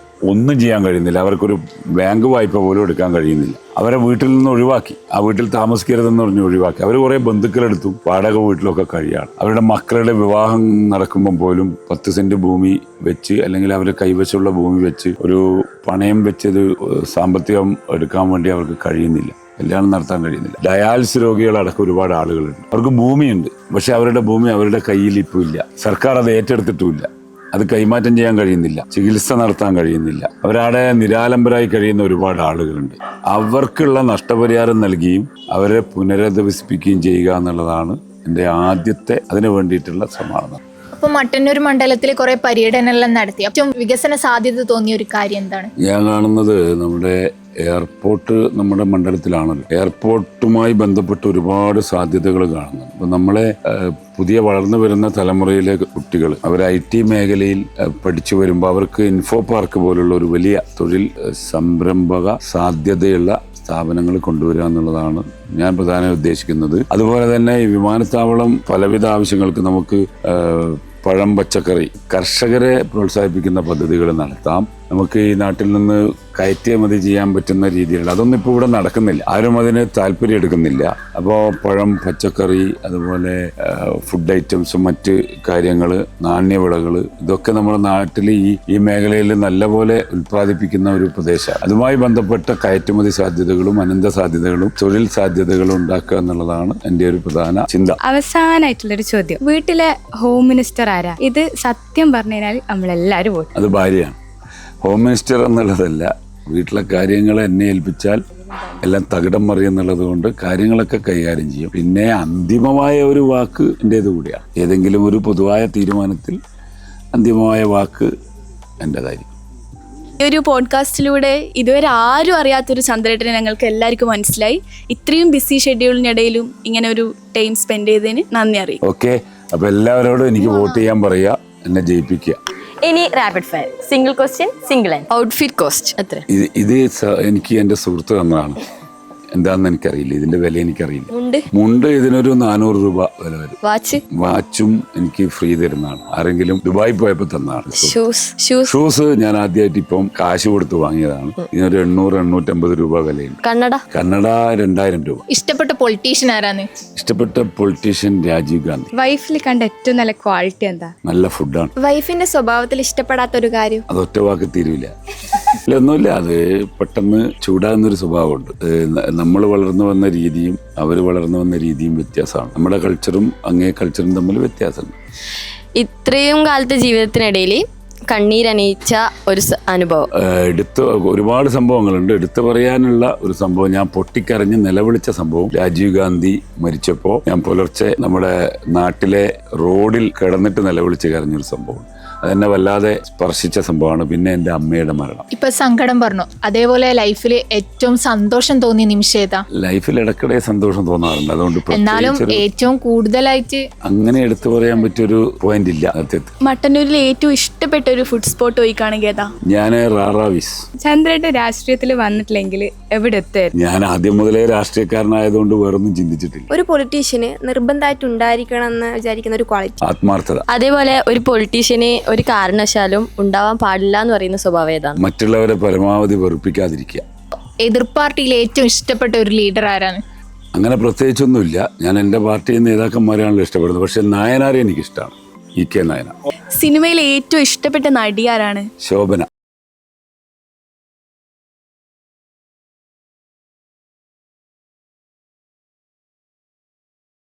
ഒന്നും ചെയ്യാൻ കഴിയുന്നില്ല, അവർക്കൊരു ബാങ്ക് വായ്പ പോലും എടുക്കാൻ കഴിയുന്നില്ല. അവരെ വീട്ടിൽ നിന്ന് ഒഴിവാക്കി, ആ വീട്ടിൽ താമസിക്കരുതെന്ന് പറഞ്ഞ് ഒഴിവാക്കി. അവർ കുറേ ബന്ധുക്കളെടുത്തും വാടക വീട്ടിലൊക്കെ കഴിയാണ്. അവരുടെ മക്കളുടെ വിവാഹം നടക്കുമ്പോൾ പോലും 10 സെന്റ് ഭൂമി വെച്ച്, അല്ലെങ്കിൽ അവരുടെ കൈവശമുള്ള ഭൂമി വെച്ച് ഒരു പണയം വെച്ചത് സാമ്പത്തികം എടുക്കാൻ വേണ്ടി അവർക്ക് കഴിയുന്നില്ല, കല്യാണം നടത്താൻ കഴിയുന്നില്ല. ഡയാലിസിസ് രോഗികളടക്കം ഒരുപാട് ആളുകളുണ്ട്. അവർക്ക് ഭൂമിയുണ്ട്, പക്ഷെ അവരുടെ ഭൂമി അവരുടെ കയ്യിൽ ഇപ്പോൾ ഇല്ല. സർക്കാർ അത് ഏറ്റെടുത്തിട്ടുമില്ല. അത് കൈമാറ്റം ചെയ്യാൻ കഴിയുന്നില്ല, ചികിത്സ നടത്താൻ കഴിയുന്നില്ല. അവരവിടെ നിരാലംബരായി കഴിയുന്ന ഒരുപാട് ആളുകളുണ്ട്. അവർക്കുള്ള നഷ്ടപരിഹാരം നൽകിയും അവരെ പുനരധിവസിപ്പിക്കുകയും ചെയ്യുക എന്നുള്ളതാണ് എൻ്റെ ആദ്യത്തെ അതിനു വേണ്ടിയിട്ടുള്ള സമാധാനം. അപ്പൊ മട്ടന്നൂർ മണ്ഡലത്തിൽ കുറെ പര്യടനമെല്ലാം നടത്തി. ഏറ്റവും വികസന സാധ്യത തോന്നിയ ഒരു കാര്യം എന്താണ്? ഞാൻ കാണുന്നത് നമ്മുടെ എയർപോർട്ട് നമ്മുടെ മണ്ഡലത്തിലാണല്ലോ. എയർപോർട്ടുമായി ബന്ധപ്പെട്ട് ഒരുപാട് സാധ്യതകൾ കാണുന്നു. അപ്പം നമ്മളെ പുതിയ വളർന്നു വരുന്ന തലമുറയിലെ കുട്ടികൾ അവർ IT മേഖലയിൽ പഠിച്ചു വരുമ്പോൾ അവർക്ക് ഇൻഫോ പാർക്ക് പോലുള്ള ഒരു വലിയ തൊഴിൽ സംരംഭക സാധ്യതയുള്ള സ്ഥാപനങ്ങൾ കൊണ്ടുവരിക എന്നുള്ളതാണ് ഞാൻ പ്രധാനമായി ഉദ്ദേശിക്കുന്നത്. അതുപോലെ തന്നെ ഈ വിമാനത്താവളം പലവിധ ആവശ്യങ്ങൾക്ക് നമുക്ക് പഴം, പച്ചക്കറി കർഷകരെ പ്രോത്സാഹിപ്പിക്കുന്ന പദ്ധതികൾ നടത്താം. നമുക്ക് ഈ നാട്ടിൽ നിന്ന് കയറ്റുമതി ചെയ്യാൻ പറ്റുന്ന രീതിയിലുള്ള അതൊന്നും ഇപ്പോൾ ഇവിടെ നടക്കുന്നില്ല. ആരും അതിന് താല്പര്യം എടുക്കുന്നില്ല. അപ്പോൾ പഴം, പച്ചക്കറി, അതുപോലെ ഫുഡ് ഐറ്റംസും മറ്റ് കാര്യങ്ങൾ, നാണ്യവിളകൾ, ഇതൊക്കെ നമ്മുടെ നാട്ടിൽ ഈ മേഖലയിൽ നല്ലപോലെ ഉൽപ്പാദിപ്പിക്കുന്ന ഒരു പ്രദേശമാണ്. അതുമായി ബന്ധപ്പെട്ട കയറ്റുമതി സാധ്യതകളും അനന്ത സാധ്യതകളും തൊഴിൽ സാധ്യതകളും ഉണ്ടാക്കുക എന്നുള്ളതാണ് എൻ്റെ ഒരു പ്രധാന ചിന്ത. അവസാനമായിട്ടുള്ളൊരു ചോദ്യം, വീട്ടിലെ ഹോം മിനിസ്റ്റർ ആരാ? ഇത് സത്യം പറഞ്ഞു കഴിഞ്ഞാൽ നമ്മളെല്ലാവരും പോയി. അത് ഭാര്യയാണ്. ഹോം മിനിസ്റ്റർ എന്നുള്ളതല്ല, വീട്ടിലെ കാര്യങ്ങൾ എന്നെ ഏൽപ്പിച്ചാൽ എല്ലാം തകിടം മറിയെന്നുള്ളത് കൊണ്ട് കാര്യങ്ങളൊക്കെ കൈകാര്യം ചെയ്യും. പിന്നെ അന്തിമമായ ഒരു വാക്ക് എൻ്റേത് കൂടിയാണ്. ഏതെങ്കിലും ഒരു പൊതുവായ തീരുമാനത്തിൽ അന്തിമമായ വാക്ക് എൻ്റേതായിരിക്കും. ഈ ഒരു പോഡ്കാസ്റ്റിലൂടെ ഇതുവരെ ആരും അറിയാത്തൊരു ചന്ദ്രേട്ടനെ ഞങ്ങൾക്ക് എല്ലാവർക്കും മനസ്സിലായി. ഇത്രയും ബിസി ഷെഡ്യൂളിനിടയിലും ഇങ്ങനെ ഒരു ടൈം സ്പെൻഡ് ചെയ്തതിന് നന്ദി അറിയും. ഓക്കെ, അപ്പോൾ എല്ലാവരോടും എനിക്ക് വോട്ട് ചെയ്യാൻ പറയുക, എന്നെ ജയിപ്പിക്കുക. ഇനി rapid fire, single question, single answer. Outfit cost എത്ര? ഇത് എനിക്ക് എൻ്റെ സുഹൃത്ത് തന്നതാണ്. എന്താണെന്ന് എനിക്കറിയില്ല, ഇതിന്റെ വില എനിക്കറിയില്ല. മുണ്ട് ഇതിനൊരു 400 രൂപ വില വരും. വാച്ചും എനിക്ക് ഫ്രീ തരുന്നതാണ്. ആരെങ്കിലും ദുബായി പോയപ്പോ തന്നതാണ്. ഷൂസ് ഞാൻ ആദ്യമായിട്ട് ഇപ്പം കാശ് കൊടുത്ത് വാങ്ങിയതാണ്. ഇതിനൊരു 800-850 രൂപ വിലയുണ്ട്. കന്നഡ 2000 രൂപ. ഇഷ്ടപ്പെട്ട പൊളിറ്റീഷ്യൻ ആരാണ്? ഇഷ്ടപ്പെട്ട പൊളിറ്റീഷ്യൻ രാജീവ് ഗാന്ധി. വൈഫിൽ കണ്ട ഏറ്റവും നല്ല ക്വാളിറ്റി എന്താ? നല്ല ഫുഡാണ്. വൈഫിന്റെ സ്വഭാവത്തിൽ ഇഷ്ടപ്പെടാത്തൊരു കാര്യം? അത് ഒറ്റ വാക്ക് തീരുവില്ല. ഒന്നുമില്ല, അത് പെട്ടെന്ന് ചൂടാകുന്നൊരു സ്വഭാവമുണ്ട്. നമ്മൾ വളർന്നു വന്ന രീതിയും അവർ വളർന്നു വന്ന രീതിയും വ്യത്യാസമാണ്. നമ്മുടെ കൾച്ചറും അങ്ങേ കൾച്ചറും തമ്മിൽ വ്യത്യാസമുണ്ട്. ഇത്രയും കാലത്തെ ജീവിതത്തിനിടയിൽ കണ്ണീരണിയിച്ച ഒരു അനുഭവം? ഒരുപാട് സംഭവങ്ങളുണ്ട്. എടുത്തു പറയാനുള്ള ഒരു സംഭവം, ഞാൻ പൊട്ടിക്കരഞ്ഞ് നിലവിളിച്ച സംഭവം, രാജീവ് ഗാന്ധി മരിച്ചപ്പോൾ ഞാൻ പുലർച്ചെ നമ്മുടെ നാട്ടിലെ റോഡിൽ കിടന്നിട്ട് നിലവിളിച്ച് കരഞ്ഞൊരു സംഭവം. അതെന്നെ വല്ലാതെ സ്പർശിച്ച സംഭവമാണ്. പിന്നെ എൻ്റെ അമ്മയുടെ മരണം. ഇപ്പൊ സങ്കടം പറഞ്ഞു, അതേപോലെ ലൈഫിൽ ഏറ്റവും സന്തോഷം തോന്നിയ നിമിഷം ഏതാ? ലൈഫിൽ ഇടയ്ക്കിടെ സന്തോഷം തോന്നാറുണ്ട്. അതുകൊണ്ട് എന്നാലും പ്രത്യേകിച്ചൊരു ഏറ്റവും കൂടുതലായിട്ട് അങ്ങനെ എടുത്തു പറയാൻ പറ്റിയൊരു പോയിന്റ് ഇല്ല സത്യത്തിൽ. മട്ടന്നൂരിൽ ഏറ്റവും ഇഷ്ടപ്പെട്ട ഒരു ഫുഡ് സ്പോട്ട് പോയിക്കാണെങ്കിൽ ഏതാ? ഞാൻ റാറാവിസ്. ചന്ദ്രേട്ടൻ രാഷ്ട്രീയത്തിൽ വന്നിട്ടില്ലെങ്കിൽ എവിടെ എത്തുമായിരുന്നു? ഞാൻ ആദ്യം മുതലേ രാഷ്ട്രീയക്കാരനായതുകൊണ്ട് വേറൊന്നും ചിന്തിച്ചിട്ടില്ല. ഒരു പൊളിറ്റീഷ്യന് നിർബന്ധമായിട്ട് ഉണ്ടായിരിക്കണം എന്ന് വിചാരിക്കുന്ന ഒരു ക്വാളിറ്റി? ആത്മാർത്ഥത. അതേപോലെ ഒരു പൊളിറ്റീഷ്യന് ഒരു കാരണവശാലും ഉണ്ടാവാൻ പാടില്ല എന്ന് പറയുന്ന സ്വഭാവം ഏതാണ്? മറ്റുള്ളവരെ പരമാവധി വെറുപ്പിക്കാതിരിക്കുക. എതിർ പാർട്ടിയിൽ ഏറ്റവും ഇഷ്ടപ്പെട്ട ഒരു ലീഡർ ആരാണ്? അങ്ങനെ പ്രത്യേകിച്ചൊന്നുമില്ല. ഞാൻ എൻ്റെ പാർട്ടി നേതാക്കന്മാരെയാണല്ലോ ഇഷ്ടപ്പെടുന്നത്. പക്ഷെ നായനാരെ എനിക്കിഷ്ടമാണ്. E K Nayanar. സിനിമയിലെ ഏറ്റവും ഇഷ്ടപ്പെട്ട നടി ആരാണ്? ശോഭന.